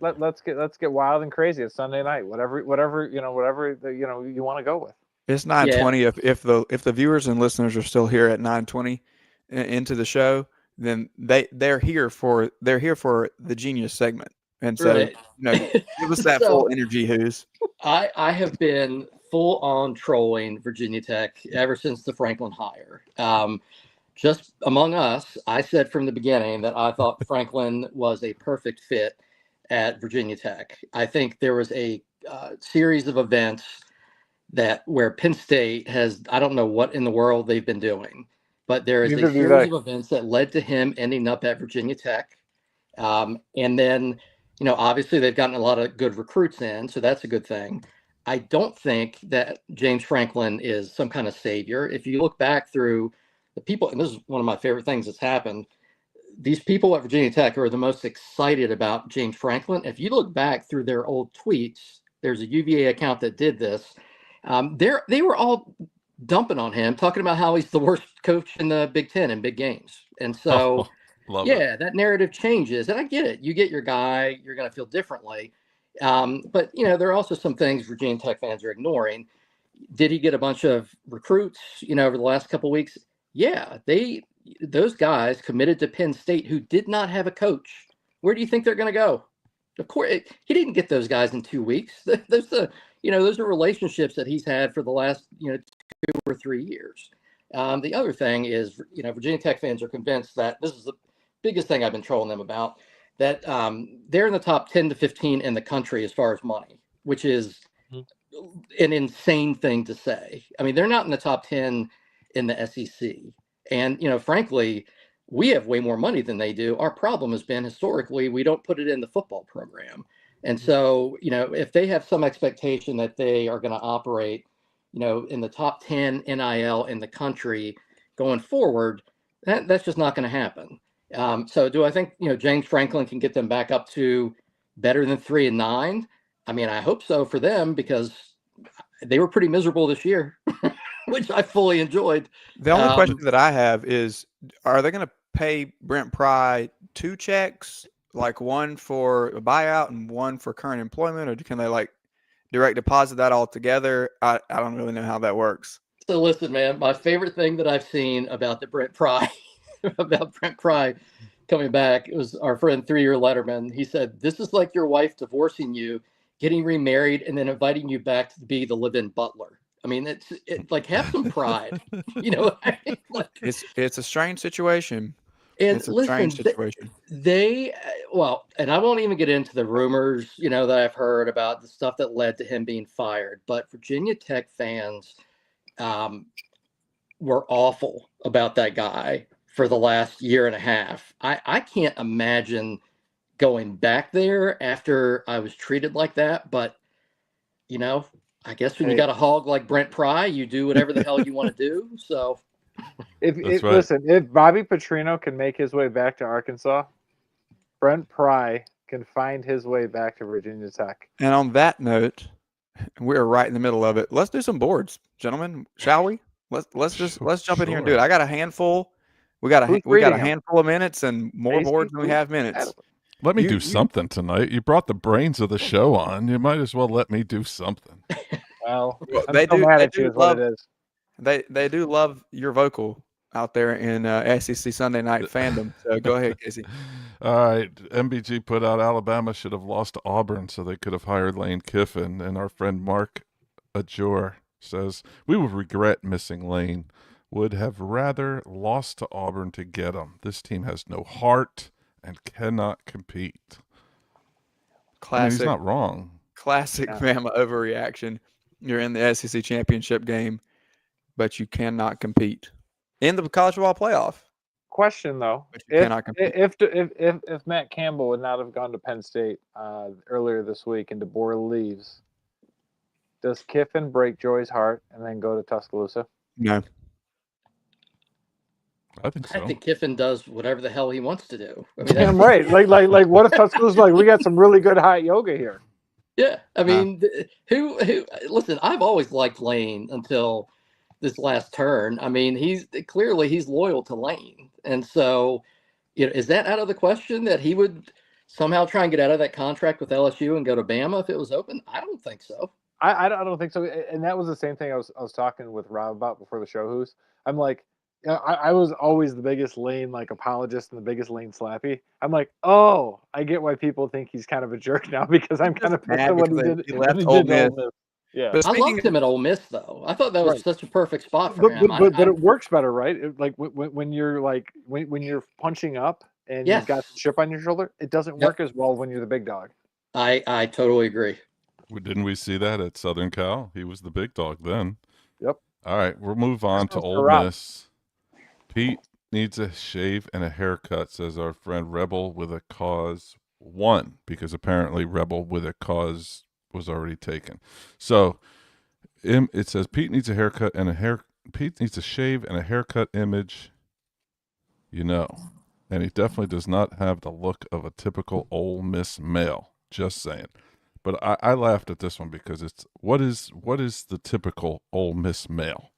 let's get wild and crazy. It's Sunday night. Whatever you want to go with. It's 9:20. Yeah. If the viewers and listeners are still here at 9:20 into the show, then they're here for the genius segment. And so, right. Give us that full energy, Who's. I have been full on trolling Virginia Tech ever since the Franklin hire. Just among us, I said from the beginning that I thought Franklin was a perfect fit at Virginia Tech. I think there was a series of events where Penn State has, I don't know what in the world they've been doing, but there is a series of events that led to him ending up at Virginia Tech. And then, obviously they've gotten a lot of good recruits in, so that's a good thing. I don't think that James Franklin is some kind of savior. If you look back through the people, and this is one of my favorite things that's happened, these people at Virginia Tech are the most excited about James Franklin. If you look back through their old tweets, there's a UVA account that did this. They were all dumping on him, talking about how he's the worst coach in the Big Ten in big games. And so, that narrative changes. And I get it. You get your guy, you're going to feel differently. But, there are also some things Virginia Tech fans are ignoring. Did he get a bunch of recruits, over the last couple of weeks? Yeah, those guys committed to Penn State who did not have a coach. Where do you think they're going to go? Of course, he didn't get those guys in 2 weeks. Those are relationships that he's had for the last, 2 or 3 years. The other thing is, Virginia Tech fans are convinced that this is the biggest thing I've been trolling them about, that they're in the top 10 to 15 in the country as far as money, which is an insane thing to say. I mean, they're not in the top 10 in the SEC. And, frankly, we have way more money than they do. Our problem has been historically, we don't put it in the football program. And so, if they have some expectation that they are going to operate, in the top 10 NIL in the country going forward, that's just not going to happen. So do I think, James Franklin can get them back up to better than 3-9? I mean, I hope so for them, because they were pretty miserable this year, which I fully enjoyed. The only question that I have is, are they going to pay Brent Pry 2 checks, like one for a buyout and one for current employment, or can they direct deposit that all together? I don't really know how that works. So listen, man, my favorite thing that I've seen about the Brent Pry, coming back, it was our friend 3-year Letterman. He said, "This is like your wife divorcing you, getting remarried, and then inviting you back to be the live-in butler." I mean, it's like, have some pride, It's a strange situation. And it's a listen, strange situation. And I won't even get into the rumors, that I've heard about the stuff that led to him being fired. But Virginia Tech fans were awful about that guy for the last year and a half. I can't imagine going back there after I was treated like that. But, I guess when you got a hog like Brent Pry, you do whatever the hell you want to do. So Listen, if Bobby Petrino can make his way back to Arkansas, Brent Pry can find his way back to Virginia Tech. And on that note, we're right in the middle of it. Let's do some boards, gentlemen. Shall we? Let's jump in here and do it. I got a handful. We got a handful of minutes and more boards than we have minutes. Let me do something tonight. You brought the brains of the show on. You might as well let me do something. Well, they do love your vocal out there in SEC Sunday night fandom. So go ahead, Casey. All right. MBG put out Alabama should have lost to Auburn so they could have hired Lane Kiffin. And our friend Mark Ajor says, we would regret missing Lane. Would have rather lost to Auburn to get him. This team has no heart and cannot compete. Classic. He's not wrong. Classic Bama overreaction. You're in the SEC championship game, but you cannot compete in the college football playoff. Question though, if Matt Campbell would not have gone to Penn State earlier this week and DeBoer leaves, does Kiffin break Joy's heart and then go to Tuscaloosa? No. I think so. I think Kiffin does whatever the hell he wants to do. I mean, Damn right. Like what if Tuscaloosa's like, we got some really good hot yoga here? Yeah, I mean, who? Listen, I've always liked Lane until this last turn. I mean, he's loyal to Lane, and so, is that out of the question that he would somehow try and get out of that contract with LSU and go to Bama if it was open? I don't think so. I don't think so. And that was the same thing I was talking with Rob about before the show. I'm like, I was always the biggest Lane apologist and the biggest Lane slappy. I'm like, oh, I get why people think he's kind of a jerk now because I'm kind of pissed at what he did. He left Ole Miss. Yeah, I loved him at Ole Miss though. I thought that was such a perfect spot for him. But it works better, right? When you're when you're punching up and you've got the chip on your shoulder, it doesn't work as well when you're the big dog. I totally agree. Didn't we see that at Southern Cal? He was the big dog then. Yep. All right, we'll move on to Ole Miss. Pete needs a shave and a haircut, says our friend Rebel with a Cause 1, because apparently Rebel with a Cause was already taken. So it says Pete needs a haircut and Pete needs a shave and a haircut image, and he definitely does not have the look of a typical Ole Miss male. Just saying. But I laughed at this one because it's what is the typical Ole Miss male?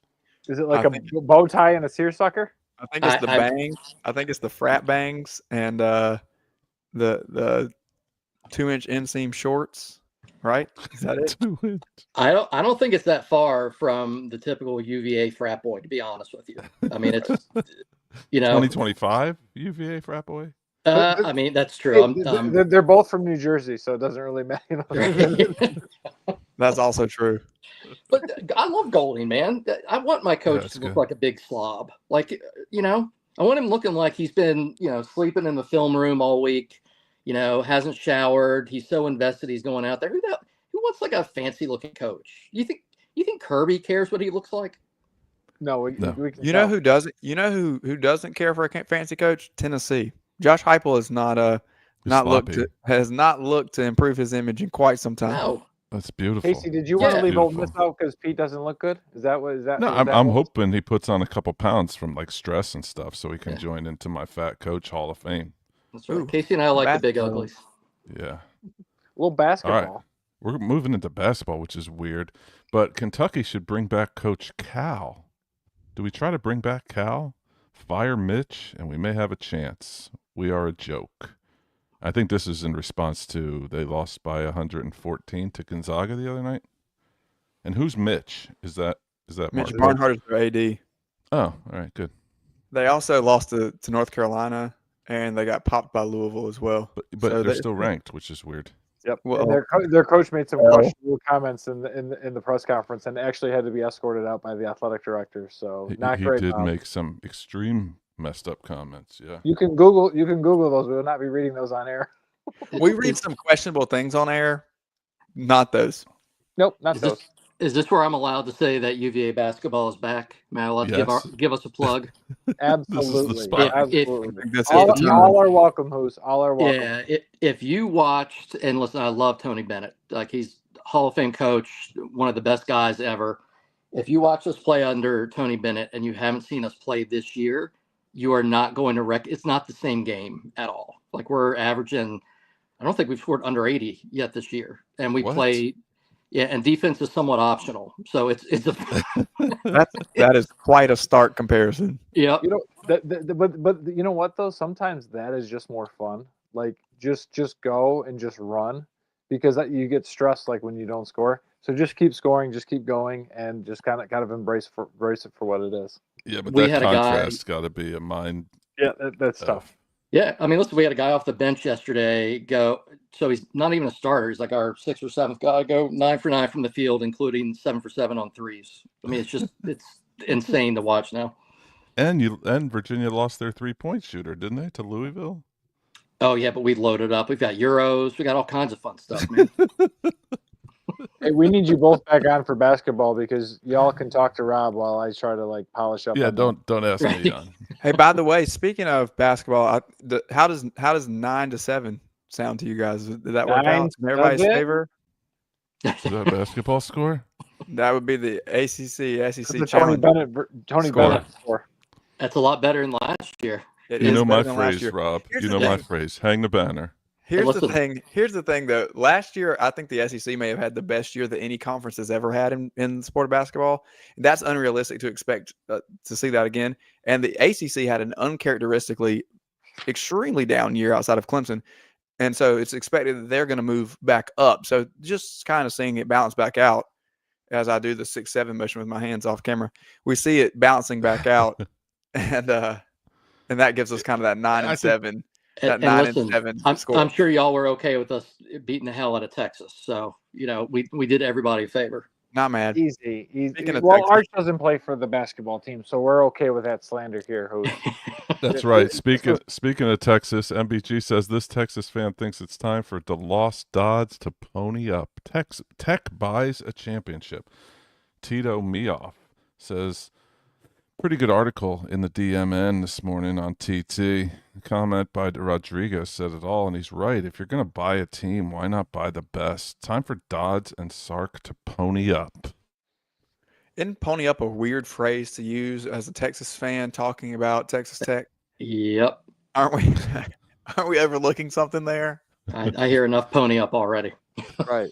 Is it like a bow tie and a seersucker? I think it's the bangs. I think it's the frat bangs and the 2-inch inseam shorts. Right? Is that it? I don't think it's that far from the typical UVA frat boy, to be honest with you. I mean, it's 2025 UVA frat boy. I mean, that's true. They're both from New Jersey, so it doesn't really matter. That's also true. But I love Golding, man. I want my coach to look like a big slob. I want him looking like he's been, sleeping in the film room all week. Hasn't showered. He's so invested. He's going out there. Who wants a fancy looking coach? You think Kirby cares what he looks like? No. We you know who doesn't? You know who doesn't care for a fancy coach? Tennessee. Josh Heupel is has not looked to improve his image in quite some time. No. That's beautiful. Casey, did you want to leave Ole Miss out because Pete doesn't look good? Is that what? Is that? No, I'm hoping he puts on a couple pounds from stress and stuff, so he can join into my Fat Coach Hall of Fame. That's right. Casey and I like the big uglies. Yeah. A little basketball. All right. We're moving into basketball, which is weird, but Kentucky should bring back Coach Cal. Do we try to bring back Cal? Fire Mitch, and we may have a chance. We are a joke. I think this is in response to they lost by 114 to Gonzaga the other night. And who's Mitch? Is that Mitch Barnhart is their AD. Oh, all right, good. They also lost to North Carolina, and they got popped by Louisville as well. But so they're still ranked, which is weird. Yep. Well, their coach made some questionable comments in the press conference, and actually had to be escorted out by the athletic director. So not great. He did make some extreme messed up comments. Yeah. You can Google those. We will not be reading those on air. We read some questionable things on air, not those. Nope, not those. Is this where I'm allowed to say that UVA basketball is back? Am I allowed to give us a plug? Absolutely. Absolutely. All are welcome, Hoos. All are welcome. Yeah. If you watched, and listen, I love Tony Bennett. He's Hall of Fame coach, one of the best guys ever. If you watch us play under Tony Bennett and you haven't seen us play this year, you are not going to it's not the same game at all. We're averaging, I don't think we've scored under 80 yet this year. And we play. Yeah, and defense is somewhat optional, so it's a that is quite a stark comparison. Yeah, but you know what though? Sometimes that is just more fun. Just go and just run, because you get stressed when you don't score. So just keep scoring, just keep going, and just kind of embrace it for what it is. Yeah, but We that had a guy- contrast got to be a mind. Yeah, that's tough. Yeah, I mean, listen, we had a guy off the bench yesterday go. So he's not even a starter. He's like our 6th or 7th guy. Go 9 for 9 from the field, including 7 for 7 on threes. I mean, it's insane to watch now. And Virginia lost their 3-point shooter, didn't they, to Louisville? Oh yeah, but we loaded up. We've got Euros. We got all kinds of fun stuff, man. Hey, we need you both back on for basketball because y'all can talk to Rob while I try to like polish up. Yeah, on don't ask me on. Hey, by the way, speaking of basketball, how does 9 to 7 sound to you guys? Did that work out in everybody's favor? Is that a basketball score? That would be the ACC SEC the challenge. Tony Score. Bennett score. That's a lot better than last year. It You is know my better than last phrase, year. Rob. Here's You the know my thing. phrase. Hang the banner. Here's the Listen. thing. Here's the thing, though. Last year, I think the SEC may have had the best year that any conference has ever had in the sport of basketball. That's unrealistic to expect to see that again. And the ACC had an uncharacteristically extremely down year outside of Clemson. And so it's expected that they're going to move back up. So just kind of seeing it bounce back out as I do the 6-7 motion with my hands off camera, we see it bouncing back out. And that gives us kind of that 9 and 7. That 9 listen, and 7 I'm score. sure y'all were okay with us beating the hell out of Texas. So, we did everybody a favor. Not mad. Easy. Speaking of Well, Texas- Arch doesn't play for the basketball team, so we're okay with that slander here. That's right. Speaking of Texas, MBG says this Texas fan thinks it's time for DeLoss Dodds to pony up. Tech buys a championship. Tito Meoff says, pretty good article in the DMN this morning on TT. A comment by Rodriguez said it all, and he's right. If you're going to buy a team, why not buy the best? Time for Dodds and Sark to pony up. Isn't pony up a weird phrase to use as a Texas fan talking about Texas Tech? Yep. Aren't we overlooking something there? I hear enough pony up already. Right.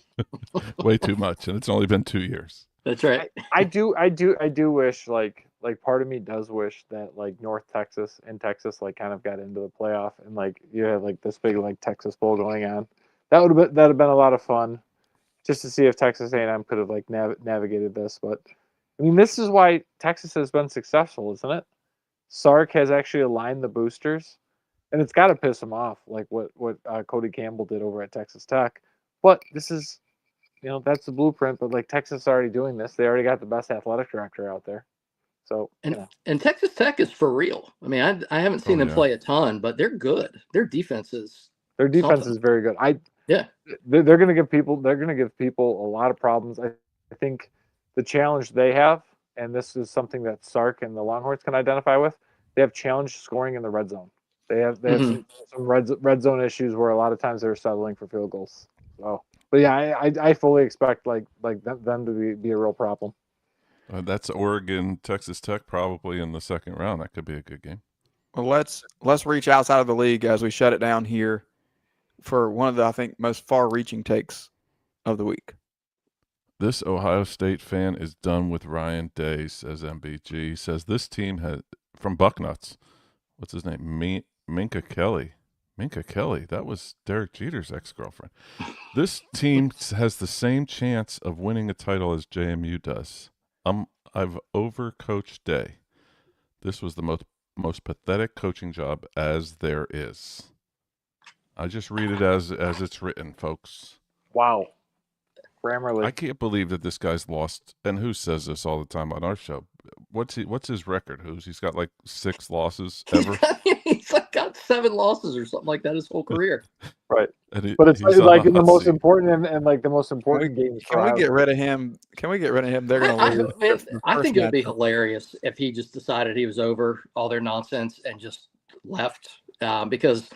Way too much, and it's only been 2 years. That's right. I do wish like part of me does wish that like North Texas and Texas like kind of got into the playoff and like you had like this big like Texas Bowl going on. That'd have been a lot of fun, just to see if Texas A&M could have like navigated this. But I mean, this is why Texas has been successful, isn't it? Sark has actually aligned the boosters, and it's got to piss him off, like what Cody Campbell did over at Texas Tech. But this is, that's the blueprint. But like Texas is already doing this; they already got the best athletic director out there. So and Texas Tech is for real. I mean, I haven't seen them play a ton, but they're good. Their defense is very good. They're going to give people a lot of problems. I think the challenge they have, and this is something that Sark and the Longhorns can identify with, they have challenge scoring in the red zone. They have some red zone issues where a lot of times they're settling for field goals. So, but yeah, I fully expect like them to be a real problem. That's Oregon, Texas Tech probably in the second round. That could be a good game. Well, let's reach outside of the league as we shut it down here for one of the, I think, most far-reaching takes of the week. This Ohio State fan is done with Ryan Day, says MBG. He says this team has, from Bucknuts, what's his name? Minka Kelly. Minka Kelly, that was Derek Jeter's ex-girlfriend. This team has the same chance of winning a title as JMU does. I've overcoached Day. This was the most pathetic coaching job as there is. I just read it as it's written, folks. Wow. Grammarly. I can't believe that this guy's lost. And who says this all the time on our show? What's his record? He's got like 6 losses ever. He's like got 7 losses or something like that his whole career. Right. But it's like in the most important and like the most important games. Can we get rid of him? They're going to lose. I think it would be hilarious if he just decided he was over all their nonsense and just left because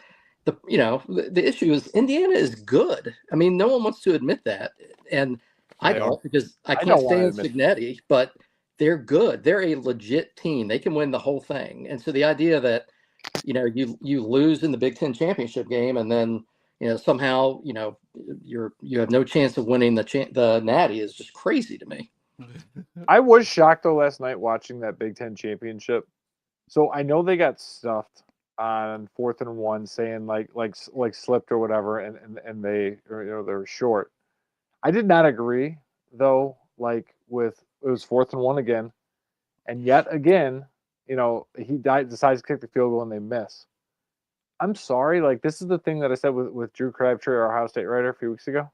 the issue is Indiana is good. I mean, no one wants to admit that. And I don't because I can't stand Cignetti, but they're good. They're a legit team. They can win the whole thing. And so the idea that, you lose in the Big Ten championship game and then, somehow, you have no chance of winning the Natty is just crazy to me. I was shocked though last night watching that Big Ten championship. So I know they got stuffed on 4th and 1 saying like slipped or whatever and they were short. I did not agree though, like it was 4th and 1 again, and yet again, he decides to kick the field goal and they miss. I'm sorry, like this is the thing that I said with Drew Crabtree, our Ohio State writer, a few weeks ago.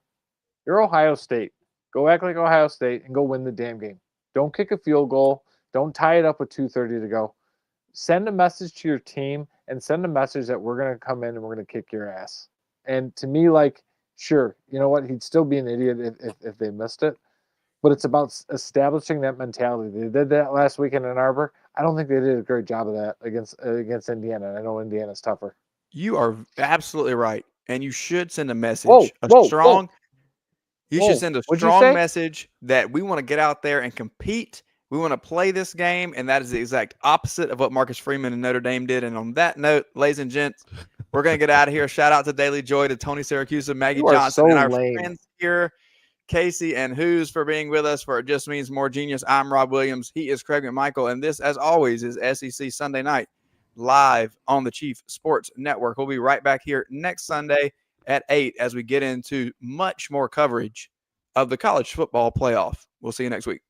You're Ohio State. Go act like Ohio State and go win the damn game. Don't kick a field goal. Don't tie it up with 2:30 to go. Send a message to your team and send a message that we're going to come in and we're going to kick your ass. And to me, like, sure, you know what? He'd still be an idiot if they missed it. But it's about establishing that mentality. They did that last week in Ann Arbor. I don't think they did a great job of that against Indiana. I know Indiana's tougher. You are absolutely right. And you should send a message. You should send a strong message that we want to get out there and compete. We want to play this game, and that is the exact opposite of what Marcus Freeman and Notre Dame did. And on that note, ladies and gents, we're going to get out of here. Shout out to Daily Joy, to Tony Siracusa, Maggie Johnson, and our friends here, Casey and Who's, for being with us for It Just Means More Genius. I'm Rob Williams. He is Craig McMichael, and this, as always, is SEC Sunday Night, live on the Chief Sports Network. We'll be right back here next Sunday at 8 as we get into much more coverage of the college football playoff. We'll see you next week.